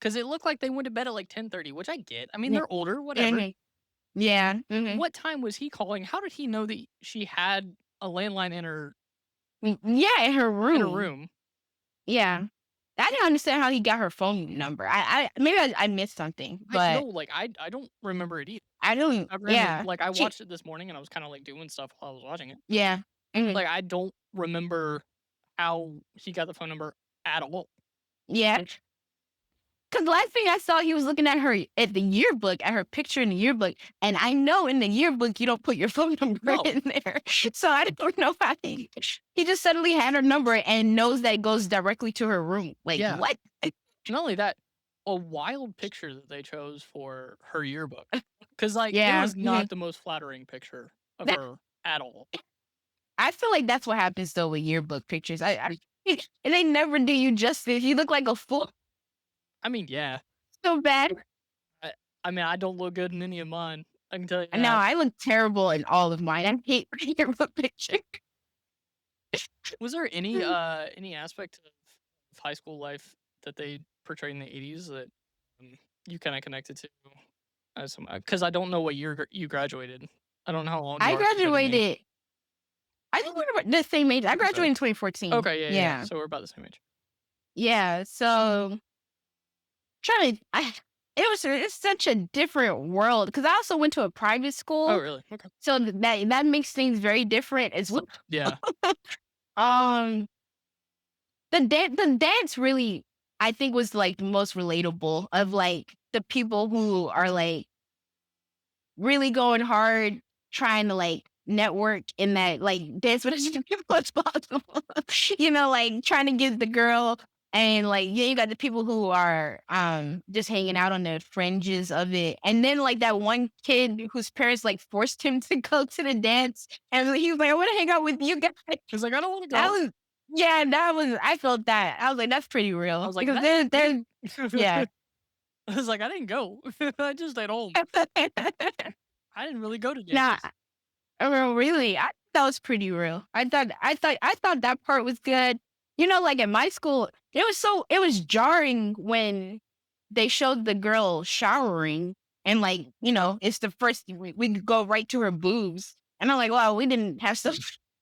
Because it looked like they went to bed at, like, 10:30, which I get. I mean, Yeah. they're older, whatever. Mhm. Yeah. Mhm. What time was he calling? How did he know that she had a landline Yeah, in her in her room. room? Yeah. I didn't understand how he got her phone number. I maybe I missed something, I no, but like, I don't remember it either. I don't. I remember, Yeah. like, I She. watched it this morning and I was kinda, like, doing stuff while I was watching it. Yeah. Mhm. Like, I don't remember how he got the phone number at all. Yeah. Because the last thing I saw, he was looking at the yearbook, at her picture in the yearbook, and I know in the yearbook you don't put your phone number No. in there. So I don't know how he just suddenly had her number and knows that it goes directly to her room. Like Yeah. what? Not only that, a wild picture that they chose for her yearbook. Because like, it Yeah. was Mhm. not the most flattering picture of That, her at all. I feel like that's what happens though with yearbook pictures. And they never do you justice. You look like a fool. I mean, yeah. So bad. I I mean, I don't look good in any of mine. I can tell you No, that. I look terrible in all of mine. I hate yearbook pictures. Was there any aspect of high school life that they portrayed in the 80s that, you kinda connected to as some, because I don't know what year you graduated. I don't know how old you I are compared to me. graduated. I think we're the same age. I Okay. graduated in 2014. Okay, yeah, yeah, Yeah. so we're about the same age. Yeah. So trying to, it's such a different world because I also went to a private Oh, school. really? Okay. So that makes things very different as well. Yeah. Um, the dance really, I think, was like the most relatable of like the people who are like really going hard, trying to like network in that like dance with as many people as possible. Like trying to get the girl and like yeah, you got the people who are just hanging out on the fringes of it. And then like that one kid whose parents like forced him to go to the dance and he was like, I want to hang out with you guys. He's like, "I don't wanna That go." was yeah, that was I felt that. I was like, that's pretty I real. was like, Because "That's they're me." yeah. I was like, "I didn't go. I just stayed home. I didn't really go to Nah, dances." oh, really? I that was pretty real. I thought that part was good. Like at my school, it was jarring when they showed the girl showering and like, it's the first we go right to her boobs. And I'm like, wow, we didn't have stuff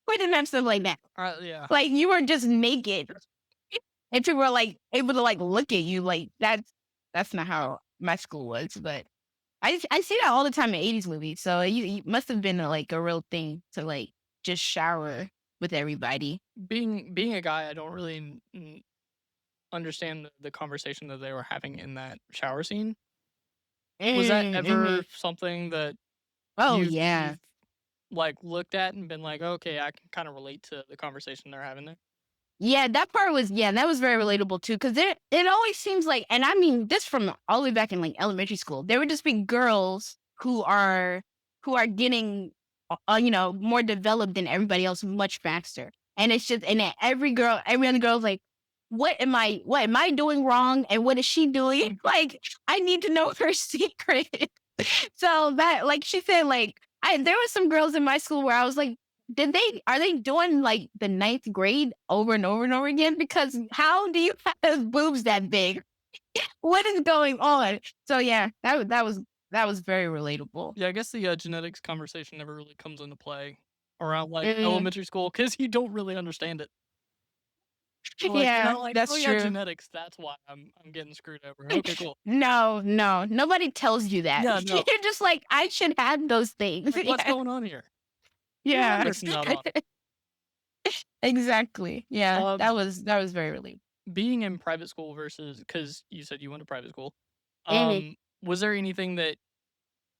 we didn't have stuff like that. Yeah. Like you were just naked and people were like able to like look at you. Like that's not how my school was. But I see that all the time in 80s movies. So you must have been like a real thing to like just shower with everybody. Being a guy, I don't really understand the conversation that they were having in that shower scene. Was that Mhm. ever something that Oh you've yeah. like looked at and been like, okay, I can kind of relate to the conversation they're having there? Yeah, that part was that was very relatable too. Cause it always seems like, and I mean this from all the way back in like elementary school, there would just be girls who are getting more developed than everybody else much faster. And it's just and then every other girl's like, what am I doing wrong? And what is she doing? Like, I need to know her secret. So that, like she said, like there were some girls in my school where I was like, are they doing like the ninth grade over and over and over again? Because how do you have boobs that big? What is going on? So yeah, that was very relatable. Yeah, I guess the genetics conversation never really comes into play around like Mm, elementary school because you don't really understand it. Like you're yeah, not like, oh that's yeah, true. genetics. That's why I'm getting screwed over. Okay, cool. No, no, nobody tells you that. Yeah, no. You're just like, I should have those things. Like, what's Yeah, going on here? Your mom yeah, missing out on. exactly. Yeah, Um, that was very relatable. being in private school versus because you said you went to private school. Mhm. Was there anything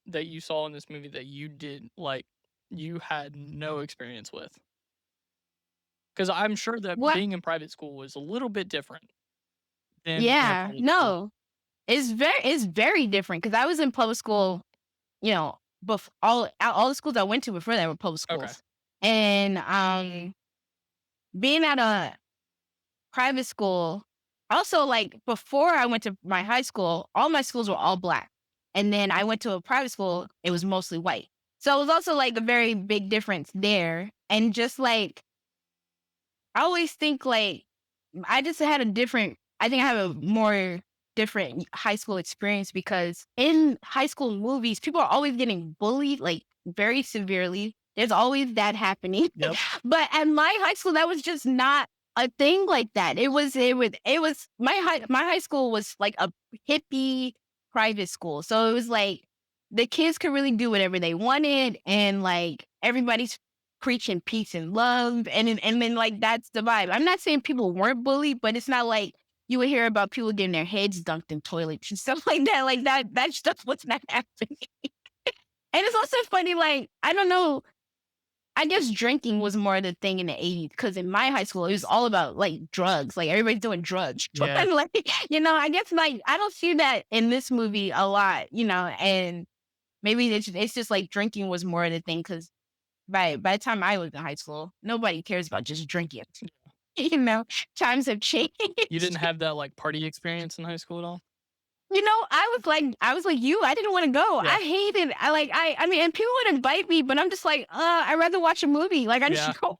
that you saw in this movie that you did like you had no experience with? Because I'm sure that What? being in private school was a little bit different than being in Yeah, public school. no. It's very different because I was in public school, all the schools I went to before that were public Okay. schools. And being at a private school, also like before I went to my high school, all my schools were all black. And then I went to a private school, it was mostly white. So it was also like a very big difference there. And just like I always think like I just had a different I think I have a more different high school experience because in high school movies, people are always getting bullied like very severely. There's always that happening. Yep. But at my high school, that was just not a thing like that. It was my high school was like a hippie private school. So it was like the kids could really do whatever they wanted and like everybody's preaching peace and love, and then like that's the vibe. I'm not saying people weren't bullied, but it's not like you would hear about people getting their heads dunked in toilets and stuff like that. Like that stuff was not happening. And it's also funny, like, I don't know, I guess drinking was more the thing in the 80s because in my high school, it was all about like drugs. Like everybody's doing drugs. Yeah. And like, I guess like I don't see that in this movie a lot, and maybe it's just like drinking was more of the thing because by the time I was in high school, nobody cares about just drinking. You know, times have changed. You didn't have that like party experience in high school at all? I was like you. I didn't want to go. Yeah. I hated. I mean, and people would invite me, but I'm just like, I'd rather watch a movie. Like I Yeah. just don't.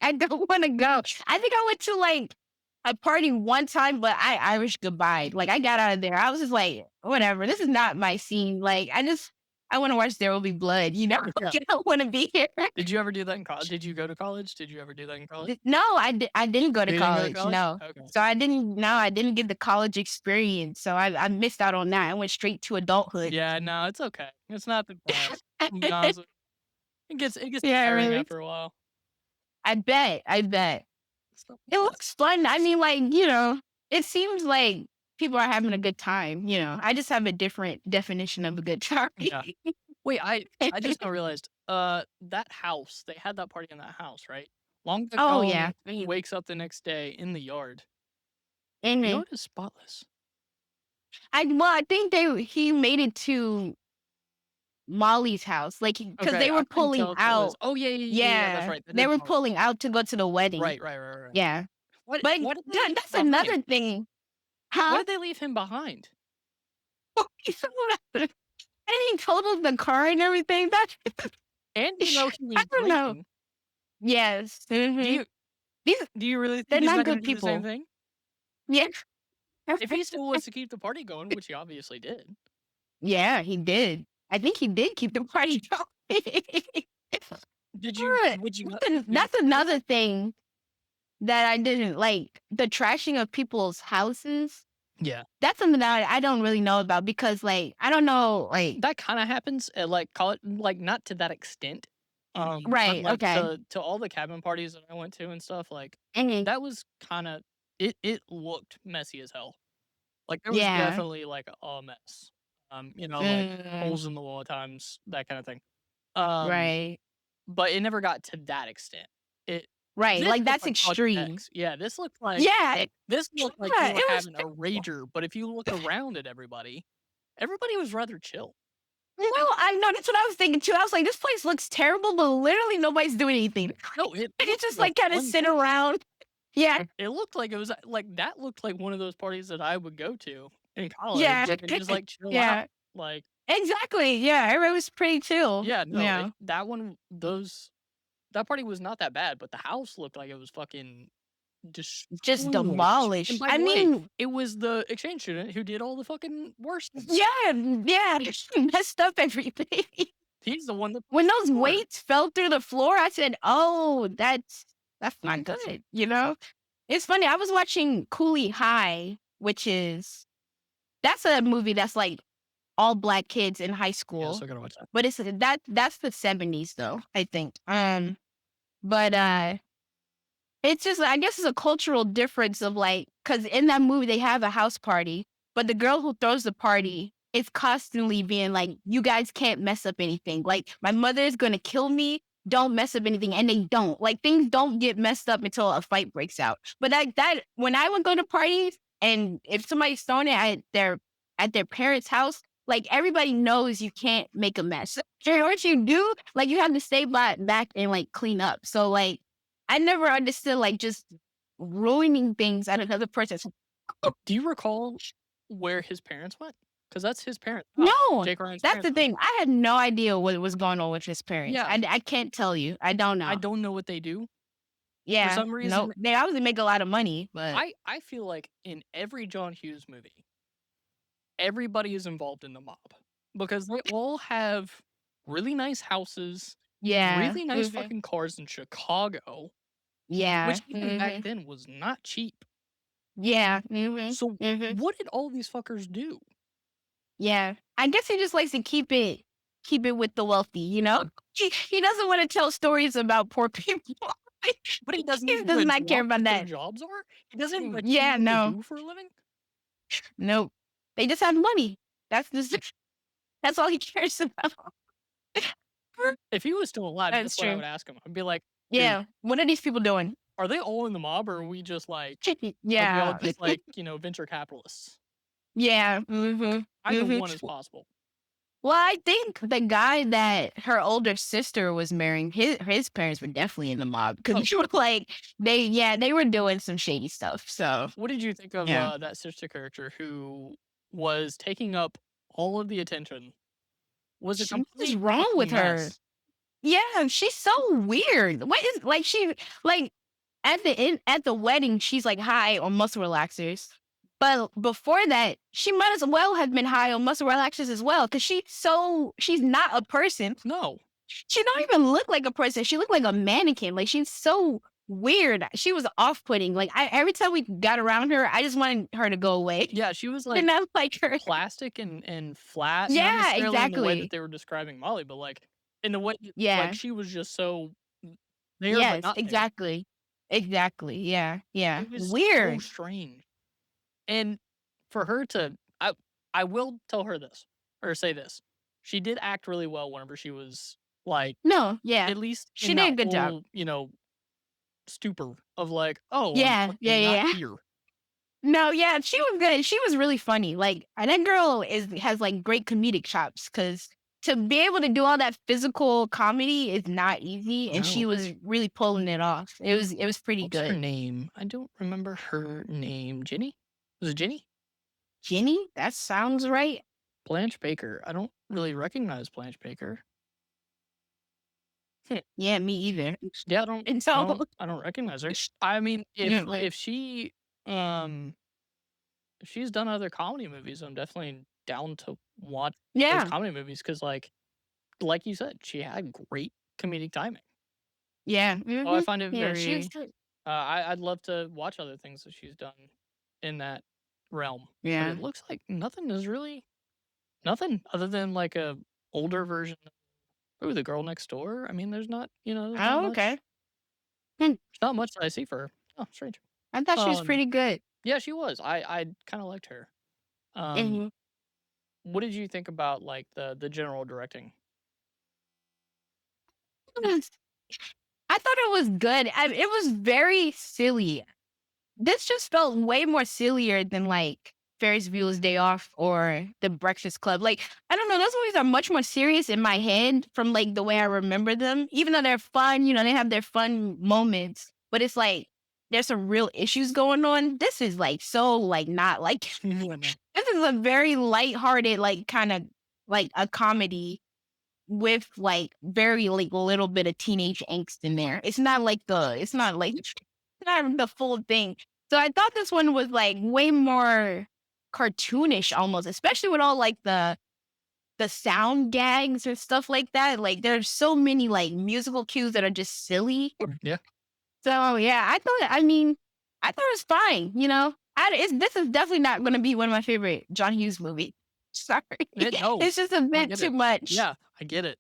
I don't want to go. I think I went to like a party one time, but I Irish goodbye. Like I got out of there. I was just like, whatever. This is not my scene. Like I want to watch There Will Be Blood. Yeah. I don't want to be here. Did you ever do that in college? Did you go to college? Did you ever do that in college? No, I didn't go to You didn't go to college, college? no. Okay. So I didn't get the college experience, so I missed out on that. I went straight to adulthood. Yeah, no, it's okay. It's not the best. I'll be honest with you. It gets Yeah, tiring really. after a while. I bet. It's not It the best. looks fun. I mean, like, it seems like people are having a good time. I just have a different definition of a good time. Yeah. Wait, I just now realized, that house, they had that party in that house, right? Long Oh, yeah. Gong wakes up the next day in the yard. The Mhm. yard is spotless. I think he made it to Molly's house, like, because Okay, they I were couldn't pulling tell if it was out. oh, yeah, yeah, yeah, yeah, yeah, that's Yeah, right, that they is were Molly's pulling house. out to go to the wedding. Right, right, right, right, right. Yeah. What But why did they leave him that's behind? another thing. Why Huh? did they leave him behind? And he totaled the car and everything. That's And you know he I was don't know. drinking. Yes. Do Mhm. you These do you really they're think he's not not gonna good do the same people. thing? Yeah. If he still wants to keep the party going, which he obviously did. Yeah, he did. I think he did keep the party going. Did you Alright, would you would you that's another thing that I didn't like, the trashing of people's houses. Yeah. That's something that I don't really know about because, like, I don't know, like. That kinda happens at, like, college, like, not to that extent, but, Right, like, okay. to all the cabin parties that I went to and stuff, like, Mhm. that was kinda it looked messy as hell. Like, there was Yeah. definitely, like, a mess. Like, Mm, holes in the wall at times, that kinda thing. Um, right. but it never got to that extent. It Right, This like, looked that's like Project extreme. X. Yeah, Yeah, this looked like they yeah, were it was having a terrible. rager, but if you look around at everybody, everybody was rather chill. No, I know, that's what I was thinking too. I was like, "This place looks terrible, but literally nobody's doing anything." No, it You looked just, like like, a kinda fun sit time. around. Yeah, It looked like it was, like, that looked like one of those parties that I would go to in yeah, college and just, like, chill out. yeah. Like, Exactly, yeah, everybody was pretty chill. yeah, no, Yeah. that party was not that bad, but the house looked like it was fucking Just destroyed. And demolished. by I the way, mean, it was the exchange student who did all the fucking worst things. yeah, yeah, messed up everything. He's the one that When pushed those it forward. weights fell through the floor, I said, "Oh, that's not good," you know? It's funny, I was watching Coolie High, which is that's a movie that's, like, all black kids in high Yeah, school, so I gotta watch that. but that's the '70s though, I think. But, it's just I guess it's a cultural difference of, like, because in that movie, they have a house party, but the girl who throws the party is constantly being like, "You guys can't mess up anything. Like, my mother is gonna kill me. Don't mess up anything." And they don't. Like, things don't get messed up until a fight breaks out. But that when I would go to parties and if somebody's throwing it at their parents' house, like, everybody knows you can't make a mess. And what you do, like, you have to stay back and, like, clean up. So, like, I never understood, like, just ruining things at another person's. Do you recall where his parents went? Because that's his parents' house, No, Jake Ryan's that's parents' the house. thing. I had no idea what was going on with his parents. Yeah, I can't tell you. I don't I know. don't know what they do. For Yeah, some reason, nope. They obviously make a lot of money, but I feel like in every John Hughes movie, everybody is involved in the mob because they all have really nice houses, yeah, really nice mhm, fucking cars in Chicago, yeah, which even back mhm, then was not cheap. yeah, mhm, So mhm, what did all these fuckers do? yeah. I guess he just likes to keep it with the wealthy, you know? He doesn't want to tell stories about poor people. But he doesn't He even does not care address about what their that. jobs are? He doesn't tell you Yeah, what they no, do for a living? nope. They just have money. That's just that's all he cares about. If he was still alive, That's that's what I true. would ask him. I'd be like, "Dude, Yeah. What are these people doing? are they all in the mob or are we all Yeah. just like, venture capitalists?" Yeah. Mhm. Either one is Mhm. possible. Well, I think the guy that her older sister was marrying, his parents were definitely in the mob Oh, because you were like they were doing some shady stuff. So what did you think of, yeah, that sister character who was taking up all of the attention, was a what is complete wrong with fucking her? mess? Yeah, she's so weird. What is like she like at the wedding, she's like high on muscle relaxers. But before that, she might as well have been high on muscle relaxers as well. Cause she's not a person. No. She don't even look like a person. She looked like a mannequin. Like she's so weird. She was off putting. Like every time we got around her, I just wanted her to go away. Yeah, she was, Did like, not like her. plastic and flat, not Yeah, necessarily in the way that exactly. they were describing Molly, but, like, in the way that, like, Yeah. she was just so there but Yes, not there. exactly. Exactly. Yeah. Yeah. It was so Weird. strange. And for her to I will tell her this, or say this. She did act really well whenever she was, like, No, yeah. at least She in did that a good job. whole, stupor of like, "Oh, I'm Yeah, yeah, fucking yeah, not yeah. here." No, yeah, she was good. She was really funny. Like, and that girl has like great comedic chops because to be able to do all that physical comedy is not easy, and she No. was really pulling it off. It was pretty What's her good. name? I don't remember her name. Jenny? Was it Jenny? Jenny, that sounds right. Blanche Baker. I don't really recognize Blanche Baker. Hmm. Yeah, me either. Yeah, And so, I don't recognize her. I mean, like, um if she's done other comedy movies, I'm definitely down to watch those Yeah. comedy movies because, like you said, she had great comedic timing. Yeah. Oh, I find it Yeah, she was very. good. I'd love to watch other things that she's done in that realm, but Yeah. it looks like nothing other than like a older version. Ooh, The Girl Next Door. I mean, there's not Oh, much. okay. Hmm, There's not much that I see for her. Oh, strange. I thought she was Um, pretty good. yeah, she was. I kind of liked her. Um, Mhm. what did you think about like the general directing? I thought it was good. It was very silly. This just felt way more sillier than like Ferris Bueller's Day Off or The Breakfast Club. Like, I don't know, those movies are much more serious in my head from like the way I remember them. Even though they're fun, they have their fun moments, but it's like there's some real issues going on. This is like so like not like Yeah, no. this is a very lighthearted, like kind of like a comedy with like very like little bit of teenage angst in there. It's not the full thing. So I thought this one was like way more cartoonish almost, especially with all like the sound gags or stuff like that. Like there's so many like musical cues that are just silly. Yeah. So yeah, I thought it was fine. This is definitely not going to be one of my favorite John Hughes movies. Sorry, No, it's just a I bit get too it. much. Yeah, I get it.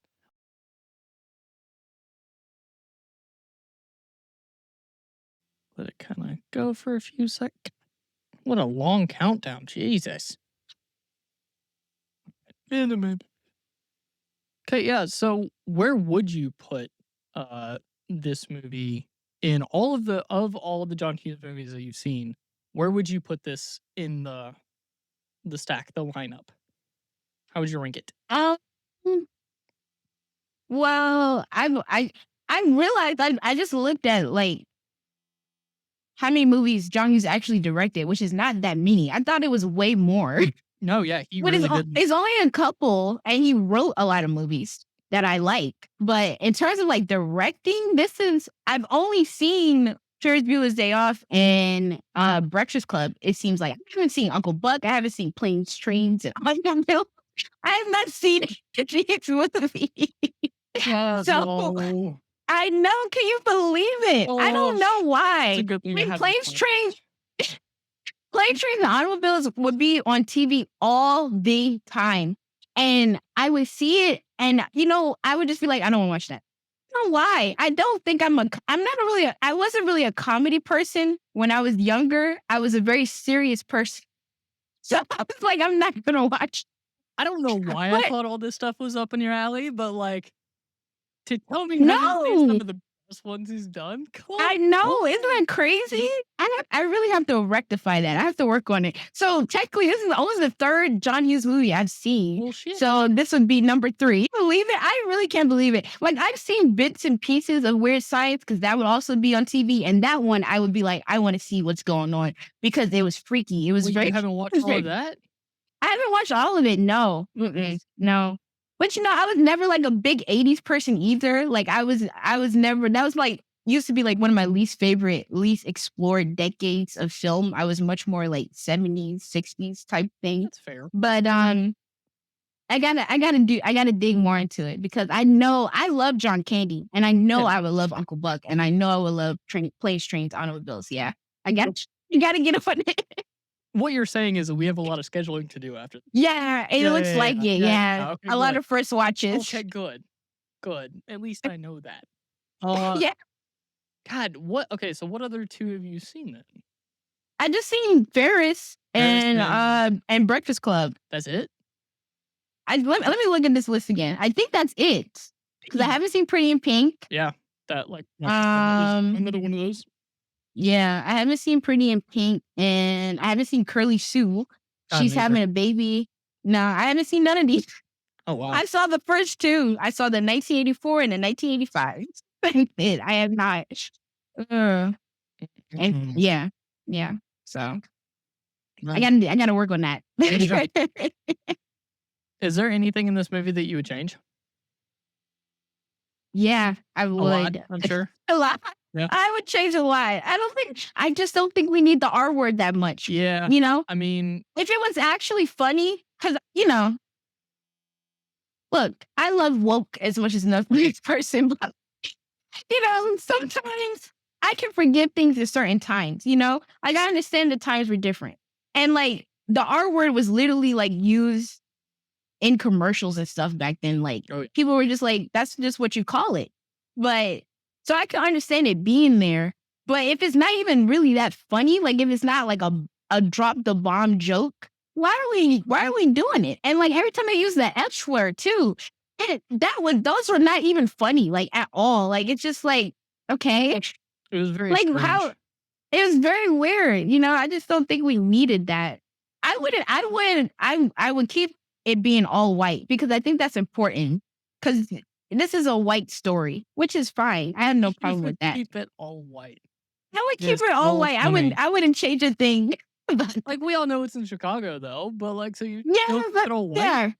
Let it kind of go for a few seconds. What a long countdown. Jesus. Minimum. Okay, yeah. So where would you put this movie in all of the John Hughes movies that you've seen? Where would you put this in the stack, the lineup? How would you rank it? Um, well, I realized I just looked at like how many movies John Hughes actually directed, which is not that many. I thought it was way more. No, yeah, he But really didn't. it's only a couple, and he wrote a lot of movies that I like. But in terms of like directing, I've only seen Ferris Bueller's Day Off and Breakfast Club. It seems like I haven't seen Uncle Buck. I haven't seen Planes, Trains, and Automobiles. I have not seen these movies. So No. I know. Can you believe it? I Oh, don't know it's a why. good I thing you mean, have this Plane, Trains, and Automobiles would be on TV all the time. And I would see it and, I would just be like, I don't want to watch that. I don't know why. I don't think I wasn't really a comedy person when I was younger. I was a very serious person. So I was like, I'm not going to watch. I don't know why I But thought all this stuff was up in your alley, but like to tell me you haven't seen some no, of the best ones he's done. Come I know. Isn't on. that crazy? I really have to rectify that. I have to work on it. So technically, this is only the third John Hughes movie I've seen. Well, shit. So this would be number 3. You believe it? I really can't believe it. Like I've seen bits and pieces of Weird Science because that would also be on TV. And that one, I would be like, I want to see what's going on because it was freaky. It was Wait, very. you haven't It watched was all of very that? I haven't watched all of it. No, no. But I was never like a big '80s person either. Like I was never. That was like used to be like one of my least explored decades of film. I was much more like '70s, '60s type thing. That's fair. But I gotta dig more into it because I know I love John Candy and I know Yeah. I would love Uncle Buck and I know I would love Planes, Trains, Automobiles. Yeah, you gotta get up on it. What you're saying is that we have a lot of scheduling to do after this. Yeah, it Yeah, looks yeah, like yeah, it. yeah. Yeah, Okay, a lot good. of first watches. Okay, good. Good. At least I know that. Uh, Yeah, God, what? Okay, so what other two have you seen then? I just seen Ferris Ferris and Breakfast Club. That's it? Let me look at this list again. I think that's it because I haven't seen Pretty in Pink. Yeah, that like Um, another one of those. Yeah, I haven't seen Pretty in Pink, and I haven't seen Curly Sue. She's Neither. having a baby. No, I haven't seen none of these. Oh wow. I saw the first 2. I saw the 1984 and the 1985. That's it. I have not. And Mhm. yeah. So Right. I gotta work on that. Yeah. Is there anything in this movie that you would change? Yeah, I A lot, would. I'm sure. A lot. Yeah. I would change a lot. I just don't think we need the R word that much. Yeah. You know? I mean, If it was actually funny, because look, I love woke as much as another person, but sometimes I can forget things at certain times. Like I understand the times were different, and like the R word was literally like used in commercials and stuff back then. Like Oh, yeah. people were just like, that's just what you call it. But so I can understand it being there. But if it's not even really that funny, like if it's not like a drop the bomb joke, why are we doing it? And like every time I use the F word too, those were not even funny, like at all. Like it's just like, okay. It was very Like strange. how it was very weird. I just don't think we needed that. I would keep it being all white because I think that's important. Because this is a white story, which is fine. I have no You problem would with that. keep it all white. I would keep It's it all so white. funny. I wouldn't change a thing. Like, we all know it's in Chicago, though, but, like, so you Yeah, still keep but it all white? yeah.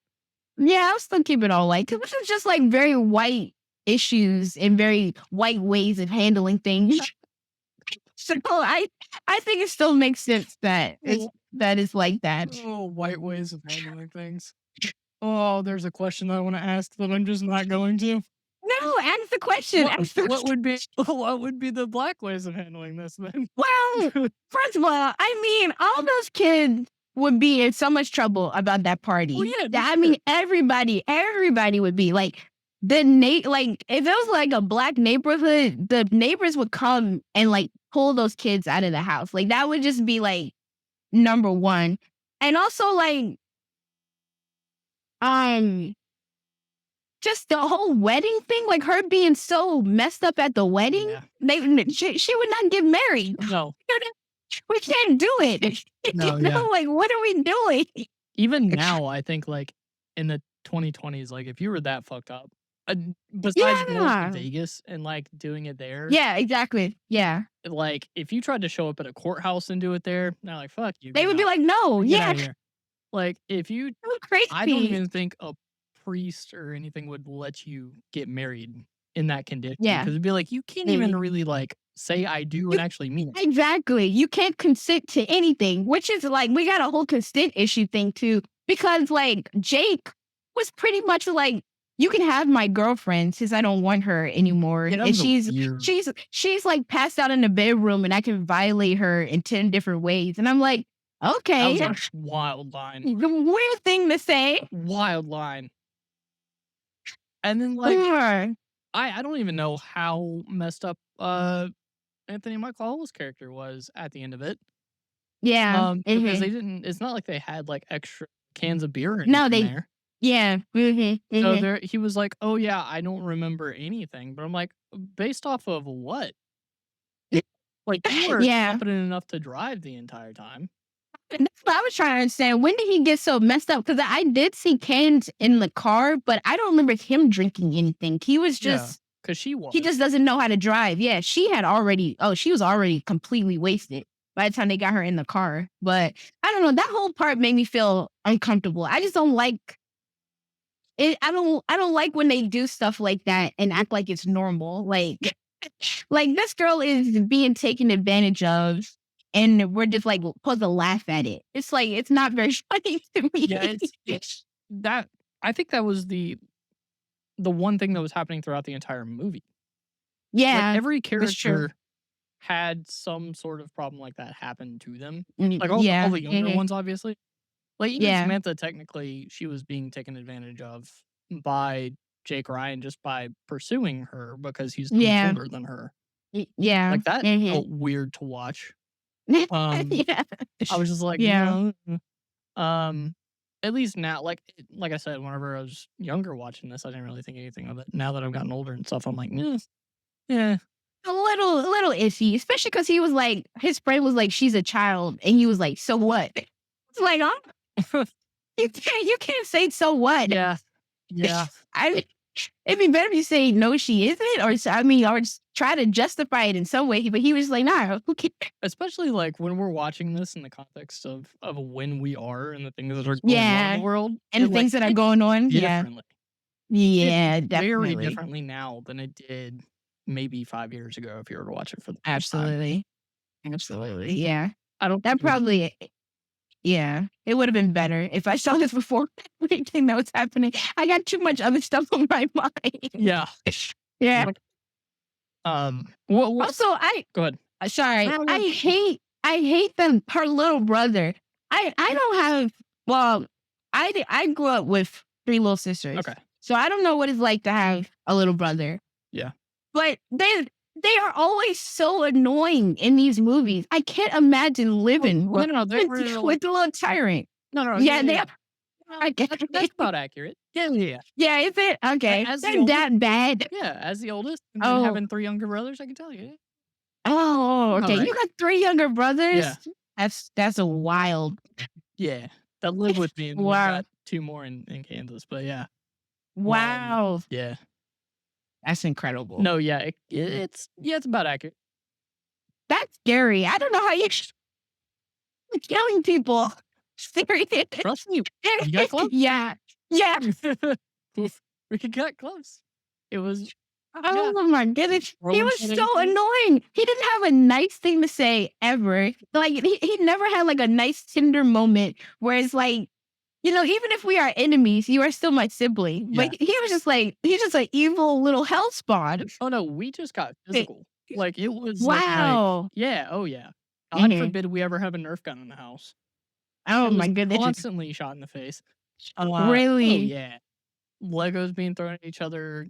Yeah, I'll still keep it all white. Because this is just like very white issues and very white ways of handling things. So I think it still makes sense that it's like that. Oh, white ways of handling things. Oh, there's a question I wanna ask that I'm just not going to. No, ask the question. What Ask the what would be what would be the black ways of handling this then? Well, first of all, I mean, all those kids would be in so much trouble about that party. Oh, yeah, I sure. mean, everybody would be like like if it was like a black neighborhood, the neighbors would come and like pull those kids out of the house. Like that would just be like number one. And also like um just the whole wedding thing, like her being so messed up at the wedding, Yeah. she would not get married. No. We can't do it. No, yeah. Like, what are we doing? Even now, I think, like, in the 2020s, like, if you were that fucked up, besides going to Yeah. Vegas and, like, doing it there, Yeah, exactly. Yeah. like, if you tried to show up at a courthouse and do it there, they're like, "Fuck you, They get would be out. like, no, Get yeah. outta here." Like, if you So I don't crazy. even think a priest or anything would let you get married in that condition because 'cause Yeah. it'd be like, you can't even Mhm. really, like, say "I do" You and actually mean it. Exactly. You can't consent to anything, which is like we got a whole consent issue thing too. Because like Jake was pretty much like, you can have my girlfriend since I don't want her anymore. Yeah, that And was a weird she's like passed out in the bedroom and I can violate her in 10 different ways. And I'm like, that okay. was a wild line. The weird thing to say. Wild line. And then, like, Sure. I don't even know how messed up, Anthony Michael Hall's character was at the end of it. Yeah. Because Mhm. they didn't it's not like they had, like, extra cans of beer or No, anything there. yeah. Mhm. So Mhm. there he was like, "Oh, yeah, I don't remember anything." But I'm like, "Based off of what?" Like, you were Yeah. competent enough to drive the entire time. And that's what I was trying to understand. When did he get so messed up? Because I did see cans in the car, but I don't remember him drinking anything. Yeah, cause she He was. just doesn't know how to drive. Yeah, she was already completely wasted by the time they got her in the car. But I don't know. That whole part made me feel uncomfortable. I just don't like it. I don't like when they do stuff like that and act like it's normal. Like this girl is being taken advantage of and we're just like supposed to laugh at it. It's like it's not very funny to Yeah, me. it's that I think that was the one thing that was happening throughout the entire movie. Like, Yeah, every that's true. character had some sort of problem like that happen to them. Mm, Like, all yeah. the younger Mhm. ones, obviously. Like, even Yeah. Samantha, technically, she was being taken advantage of by Jake Ryan just by pursuing her because he's so much Yeah. older than her. Yeah. Like, that Mhm. felt weird to watch. Um, Yeah. I was just like, Yeah. "No." Um, at least now, like I said, whenever I was younger watching this, I didn't really think anything of it. Now that I've gotten older and stuff, I'm like, yeah, A little iffy, especially because he was like, his friend was like, she's a child, and he was like, so what? It's like, you can't say so what. yeah, yeah." I it'd be better if you say no, she isn't, or just try to justify it in some way. But he was like, nah, who cares? Especially, like, when we're watching this in the context of when we are and the things that are going on in the Yeah, world, and it, the like, things that are hits going on. Yeah, differently. Hits yeah, very definitely, differently now than it did maybe 5 years ago if you were to watch it for the first time. absolutely, absolutely. Yeah, I don't that think it would probably. Yeah, it would have been better if I saw this before everything that was happening. I got too much other stuff on my mind. Yeah. Yeah. What Also, go ahead. sorry, No, no. I hate them. Her little brother. I don't have. Well, I grew up with 3 little sisters, Okay. so I don't know what it's like to have a little brother. Yeah. But they are always so annoying in these movies. I can't imagine living No, no, they were with the little tyrant. no, yeah, Yeah, they yeah. are. I get That's about accurate. Yeah, yeah, yeah. Yeah, is it? Okay. As the They're oldest, that bad. yeah, as the oldest, and then Oh. having 3 younger brothers, I can tell you. Oh, okay. Alright. You got 3 younger Yeah, brothers? That's a wild. yeah. That live with me, and then I've Wow. got 2 more in Kansas, but yeah. Wow. Yeah. That's incredible. No, yeah, it's about accurate. That's scary. I don't know how you killing people. Serious. Trust me, you got close. Yeah. Yeah. We got close. It was yeah, Oh my goodness. He throwing was shit at so each other. annoying. He didn't have a nice thing to say ever. Like he never had like a nice tender moment where it's like, even if we are enemies, you are still my sibling. Yeah. But he was just like, he's just an evil little hell spawn. Oh, no, we just got physical. Like, it was like Wow. yeah, oh, yeah. God Mhm. forbid we ever have a Nerf gun in the house. Oh It was my goodness. constantly shot in the face. Really? Oh, yeah. Legos being thrown at each other,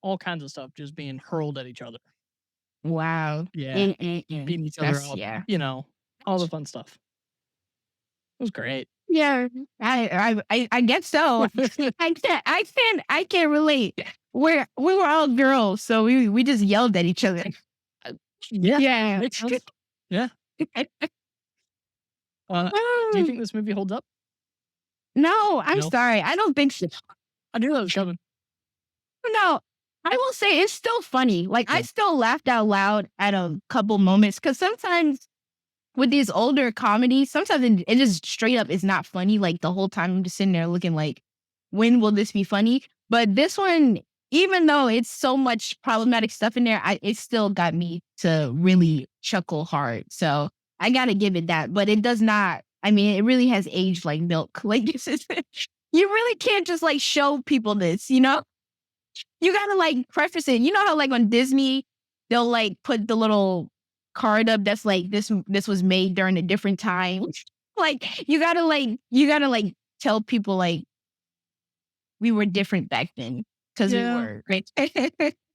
all kinds of stuff just being hurled at each other. Wow. Yeah. Mm-mm-mm. Beating each other That's up, yeah. all the fun stuff. It was great. Yeah. I guess so. I can't relate. We were all girls, so we just yelled at each other. Yeah. Yeah. Makes sense. Yeah. Do you think this movie holds up? No, I'm No? sorry. I don't think so. I knew that was coming. No, I will say it's still funny. Like I Yeah. still laughed out loud at a couple moments because sometimes with these older comedies, sometimes it just straight up is not funny. Like the whole time I'm just sitting there looking like, when will this be funny? But this one, even though it's so much problematic stuff in there, it still got me to really chuckle hard. So I gotta give it that. But it does not. I mean, it really has aged like milk. Like this is, you really can't just like show people this. You gotta like preface it. You know how like on Disney, they'll like put the little card up that's like this was made during a different time. Like you gotta tell people like we were different back then because we Yeah. were. Right?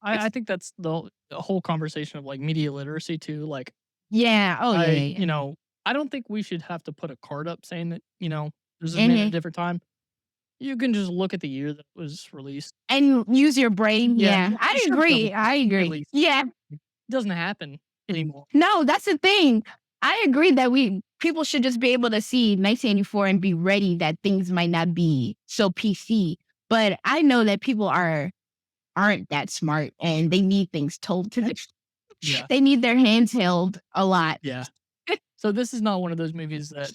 I think that's the whole conversation of, like, media literacy too, like, Yeah. Oh yeah. Yeah. I don't think we should have to put a card up saying that, this is made at a Mhm. different time. You can just look at the year that it was released. And use your brain. Yeah. Yeah. I Sure, agree. double I at agree. least. Yeah. It doesn't happen anymore. No, that's the thing. I agree that people should just be able to see 1984 and be ready that things might not be so PC. But I know that people aren't that smart and they need things told to them. Yeah. They need their hands held a lot. Yeah. So this is not one of those movies that,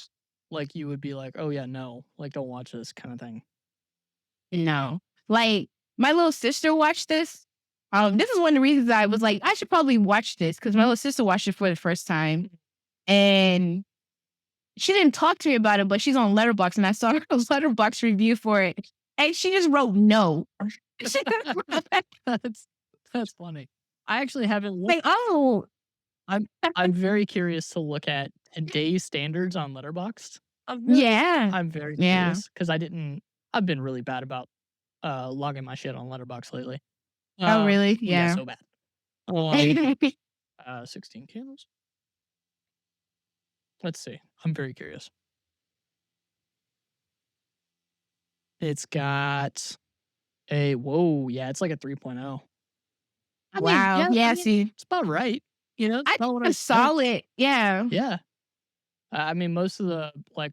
like, you would be like, "Oh, yeah, no, like, don't watch this," kinda thing. No. Like my little sister watched this. This is one of the reasons I was like, I should probably watch this because my little sister watched it for the first time. And she didn't talk to me about it, but she's on Letterboxd, and I saw her Letterboxd review for it, and she just wrote no. She just wrote That's funny. I actually haven't like, looked. oh, I'm very curious to look at today's standards on Letterboxd. yeah, I'm very yeah. curious because I've been really bad about, logging my shit on Letterboxd lately. Oh, really? Yeah, Yeah. so bad. Um, 16 candles? Let's see. I'm very curious. It's got whoa, yeah, it's like a 3.0. I mean, Wow. yeah, Yeah. See, it's about right. It's I about think what I it's expect. solid. Yeah. Yeah. I mean, most of the, like,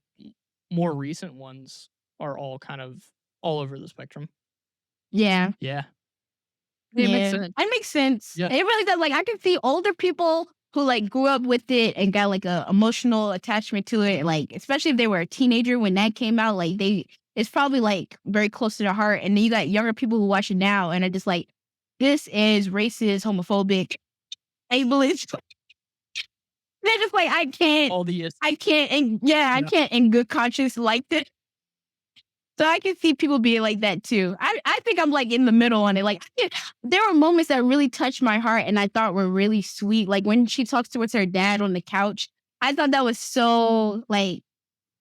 more recent ones are all kind of all over the spectrum. Yeah. Yeah. It makes sense. It makes sense. Yeah. It really does. Like I can see older people who like grew up with it and got like a emotional attachment to it. Like especially if they were a teenager when that came out, like it's probably like very close to their heart. And then you got younger people who watch it now and are just like, this is racist, homophobic, ableist. They're just like, All the is I can't, and yeah, I yeah. can't in good conscience like this. So I can see people being like that too. I think I'm like in the middle on it. Like there were moments that really touched my heart and I thought were really sweet. Like when she talks towards her dad on the couch, I thought that was so like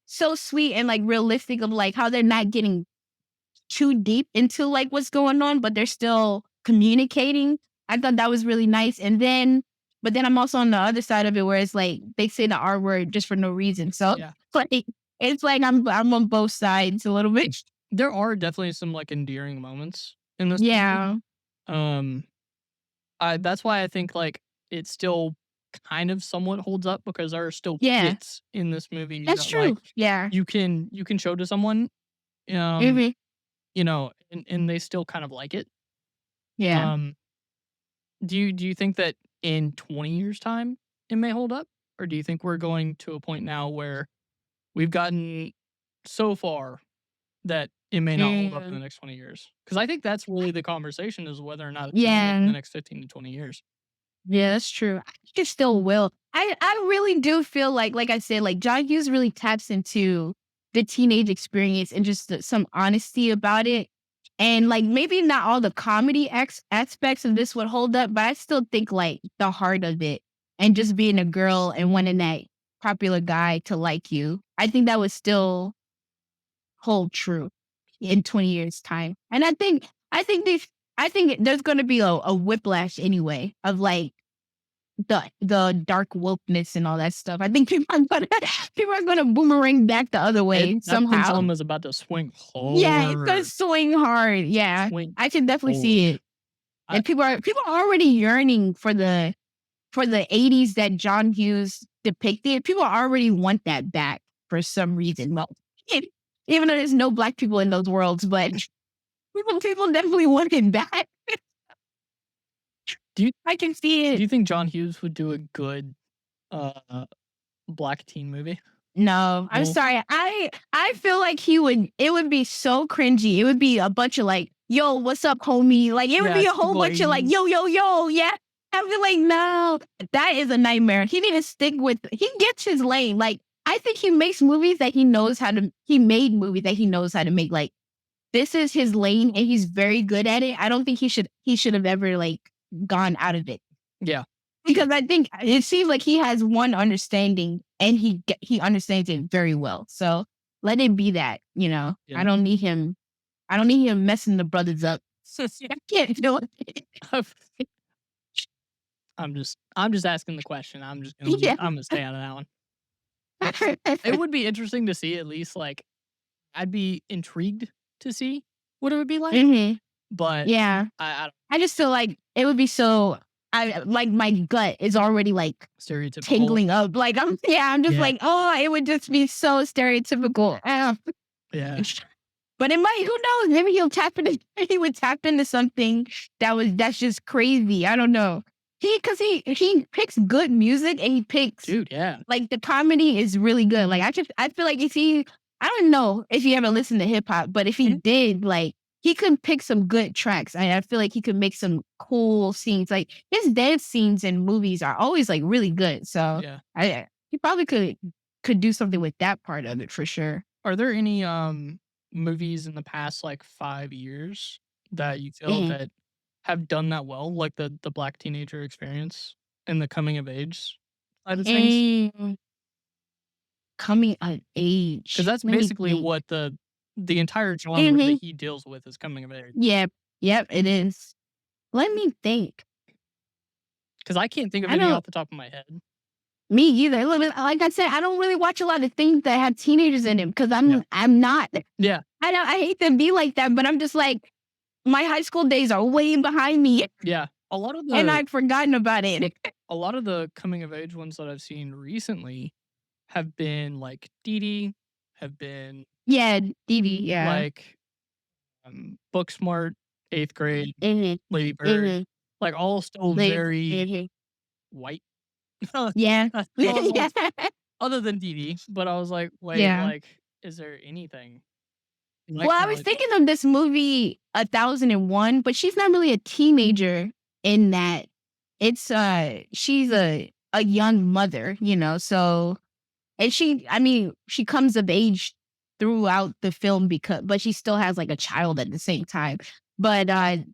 so sweet and like realistic of like how they're not getting too deep into like what's going on, but they're still communicating. I thought that was really nice. But then I'm also on the other side of it where it's like they say the R word just for no reason. So Yeah. like it's like I'm on both sides a little bit. There are definitely some, like, endearing moments in this movie. Yeah. Um, I that's why I think, like, it still kind of somewhat holds up because there are still Yeah. bits in this movie That's that, like, true. Yeah. you can show to someone, um, Mhm. and they still kind of like it. Yeah. Um, do you think that in 20 years' time, it may hold up? Or do you think we're going to a point now where we've gotten so far that it may not hold up in Mm. the next 20 years? Because I think that's really the conversation is whether or not it's gonna hold up in the Yeah. next 15 to 20 years. Yeah, that's true. I think it still will. I really do feel like I said, like John Hughes really taps into the teenage experience and just some honesty about it. And like maybe not all the comedy aspects of this would hold up, but I still think like the heart of it and just being a girl and wanting that popular guy to like you. I think that would still hold true in 20 years time. And I think there's going to be a whiplash anyway of like the dark wokeness and all that stuff. I think people are gonna boomerang back the other way That somehow. pendulum is about to swing Yeah, it's gonna hard. swing hard. Yeah, Swing I can definitely see hard. it. I And people are already yearning for the 80s that John Hughes depicted. People already want that back for some reason. Well, e- even though there's no black people in those worlds, but people definitely want it back. do you I can see do it. you think John Hughes would do a good, uh, black teen movie? No, I'm No? sorry. I feel like it would be so cringy. It would be a bunch of like, "Yo, what's up, homie?" Like it would Yeah, be a whole typical bunch of like, 80s. "Yo, yo, yo." Yeah. I feel like no, that is a nightmare. He need to stick with he gets his lane. Like I think he made movies that he knows how to make. Like this is his lane and he's very good at it. I don't think he should have ever like gone out of it. Yeah, Because I think it seems like he has one understanding and he understands it very well. So let it be that, you know. yeah. I don't need him messing the brothers up. I can't do it. I'm just asking the question. Yeah. I'm gonna stay out of that one. It would be interesting to see at least, like I'd be intrigued to see what it would be like, Mhm. but Yeah. I don't I just feel like it would be so I like my gut is already like stereotypical. tingling up. Like I'm just Yeah, like, oh, it would just be so stereotypical. yeah. But it might, who knows? Maybe he would tap into something that's just crazy. I don't know. He picks good music and he picks Dude, yeah. like the comedy is really good. Like I feel like I don't know if he ever listened to hip hop, but if he Mhm. did, like he could pick some good tracks. I feel like he could make some cool scenes. Like his dance scenes in movies are always like really good. So Yeah. he probably could do something with that part of it for sure. Are there any, movies in the past, like, 5 years that you feel Mhm. that have done that well, like the black teenager experience and the coming of age side of things? Mm, coming of Because age. that's Let me basically think. what the entire genre that Mhm. he deals with is coming of age. Yep. Yep, it is. Let me think. Because I can't think of I any don't off the top of my head. me either. Like I said, I don't really watch a lot of things that have teenagers in them because Yeah. I'm not. Yeah. I hate to be like that, but I'm just like my high school days are way behind me Yeah. and I've forgotten about it. A lot of the coming of age ones that I've seen recently have been, like, Dee Dee, have been, Yeah, DD, yeah. like, Booksmart, 8th Grade, Mhm. Lady Bird, Mhm. like, all still very Mhm. white. Yeah. That's Yeah. other than Dee Dee, but I was like, "Wait, Yeah. like, is there anything like Well, I that?" was Like thinking of this movie 1001, but she's not really a teenager in that. It's she's a a young mother, so and she comes of age throughout the film but she still has like a child at the same time. But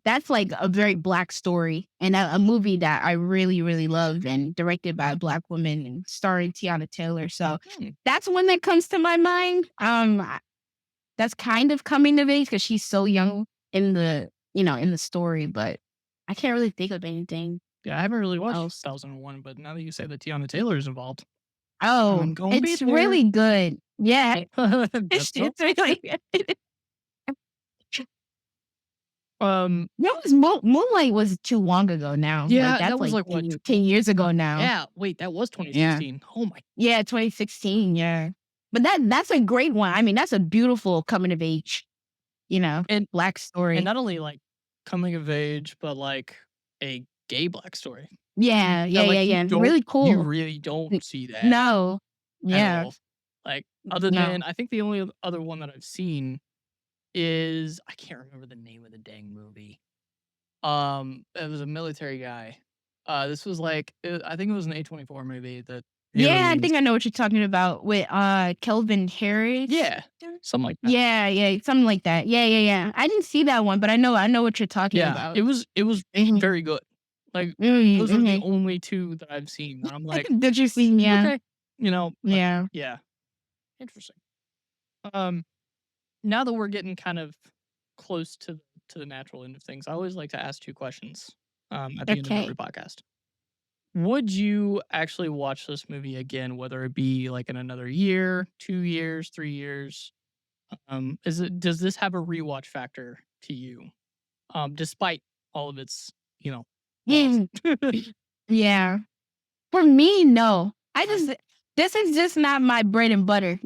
that's like a very black story and a movie that I really, really love and directed by a black woman and starring Tiana Taylor. So Hmm. that's one that comes to my mind. That's kind of coming of age because she's so young in the story, but I can't really think of anything Yeah, I haven't really watched else. 2001, but now that you say that Tiana Taylor is involved, Oh, I'm gonna be it's there. really good. Yeah. That's It's really good. um, That was Moonlight was too long ago now. Like, yeah, that that's was like like what? 10 years ago now. Yeah, wait, that was Yeah. 2016. Oh my, Yeah, 2016, yeah. But that's a great one. I mean, that's a beautiful coming of age, you know, and black and story. not only like coming of age, but like a gay black story. Yeah, That yeah, like yeah, yeah. Really you cool. really don't N see that No. at Yeah. all. Like other No. than I think the only other one that I've seen is I can't remember the name of the dang movie. It was a military guy. This was like I think it was an A24 movie that they Yeah, I think I released. know what you're talking about with, Kelvin Harris. Yeah, something like that. Yeah, yeah, something like that. Yeah, yeah, yeah. I didn't see that one, but I know what you're talking Yeah, about. it was Mhm. very good. Like Mhm, those are the mhm. only 2 that I've seen that I'm like, Did you see yeah, okay, but yeah. yeah, interesting. Um, Now that we're getting kind of close to the natural end of things, I always like to ask 2 questions at the end of every Okay. podcast. Would you actually watch this movie again, whether it be like in another year, 2 years, 3 years? Does this have a rewatch factor to you? Despite all of its, flaws. Mm, yeah. For me, no. Okay. This is just not my bread and butter,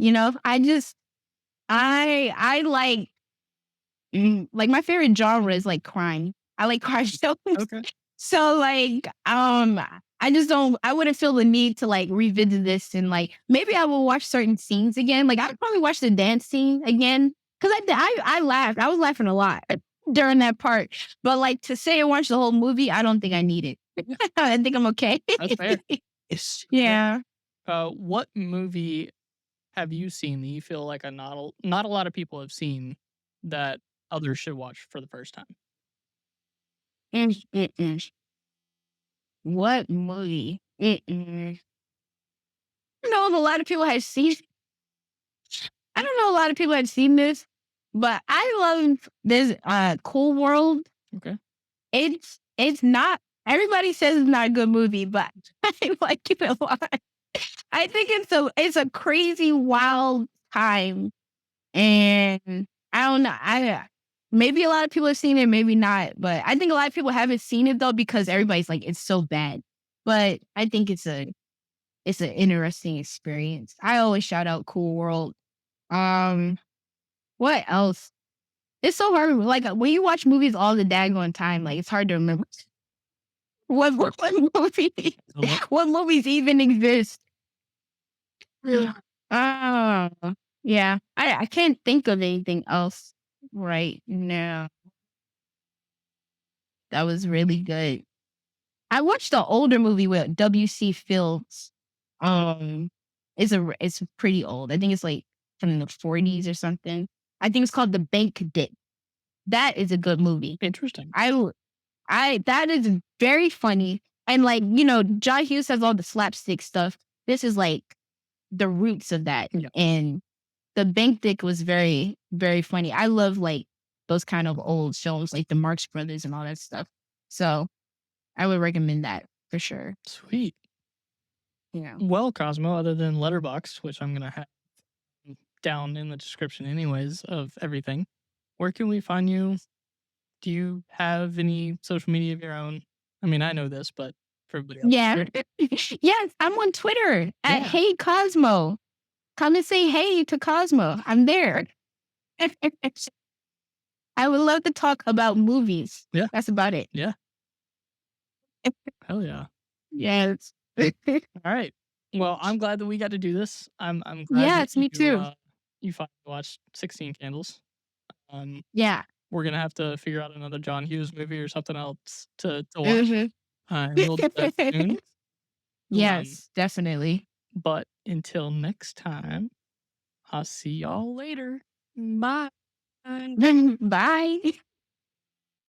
I like my favorite genre is like crime. I like crime shows. Okay. So like I wouldn't feel the need to like revisit this and like maybe I will watch certain scenes again. Like I would probably watch the dance scene again cuz I laughed. I was laughing a lot during that part. But like to say and watch the whole movie, I don't think I need it. I think I'm okay. That's fair. Fair. Yeah. What movie have you seen that you feel like not a lot of people have seen that others should watch for the first time? Mm, mm, mm. What movie? Mm-mm. I don't know if a lot of people have seen I don't know a lot of people have seen this, but I love this Cool World. Okay. It's not everybody says it's not a good movie, but I like it a lot. I think it's a crazy wild time and I don't know. I maybe a lot of people have seen it, maybe not, but I think a lot of people haven't seen it though because everybody's like it's so bad. But I think it's an interesting experience. I always shout out Cool World. Um, what else? It's so hard. Like when you watch movies all the daggone time, like it's hard to remember what movie, So what what movies even exist. Yeah. Oh, yeah. I can't think of anything else right now. That was really good. I watched the older movie with W.C. Fields. Um, it's pretty old. I think it's like from the 40s or something. I think it's called The Bank Dip. That is a good movie. interesting. I w- I that is very funny. And like, John Hughes has all the slapstick stuff. This is like the roots of that. Yeah. And the Bank Dick was very, very funny. I love like those kind of old films, like the Marx Brothers and all that stuff. So I would recommend that for sure. Sweet. Yeah. Well, Cosmo, other than Letterboxd, which I'm gonna have down in the description anyways of everything, where can we find you? Do you have any social media of your own? I mean, I know this, but for everybody else. Yeah. Yes, I'm on Twitter at Yeah. Hey Cosmo. Come and say hey to Cosmo. I'm there. I would love to talk about movies. Yeah. That's about it. Yeah. Hell yeah. Yes. All right. Well, I'm glad that we got to do this. I'm glad that Yes, me too. you finally watched 16 Candles. Um, Yeah. we're gonna have to figure out another John Hughes movie or something else to watch. Mhm. And we'll do that soon. Um, Yes, definitely. but until next time, I'll see y'all later. Bye. Bye.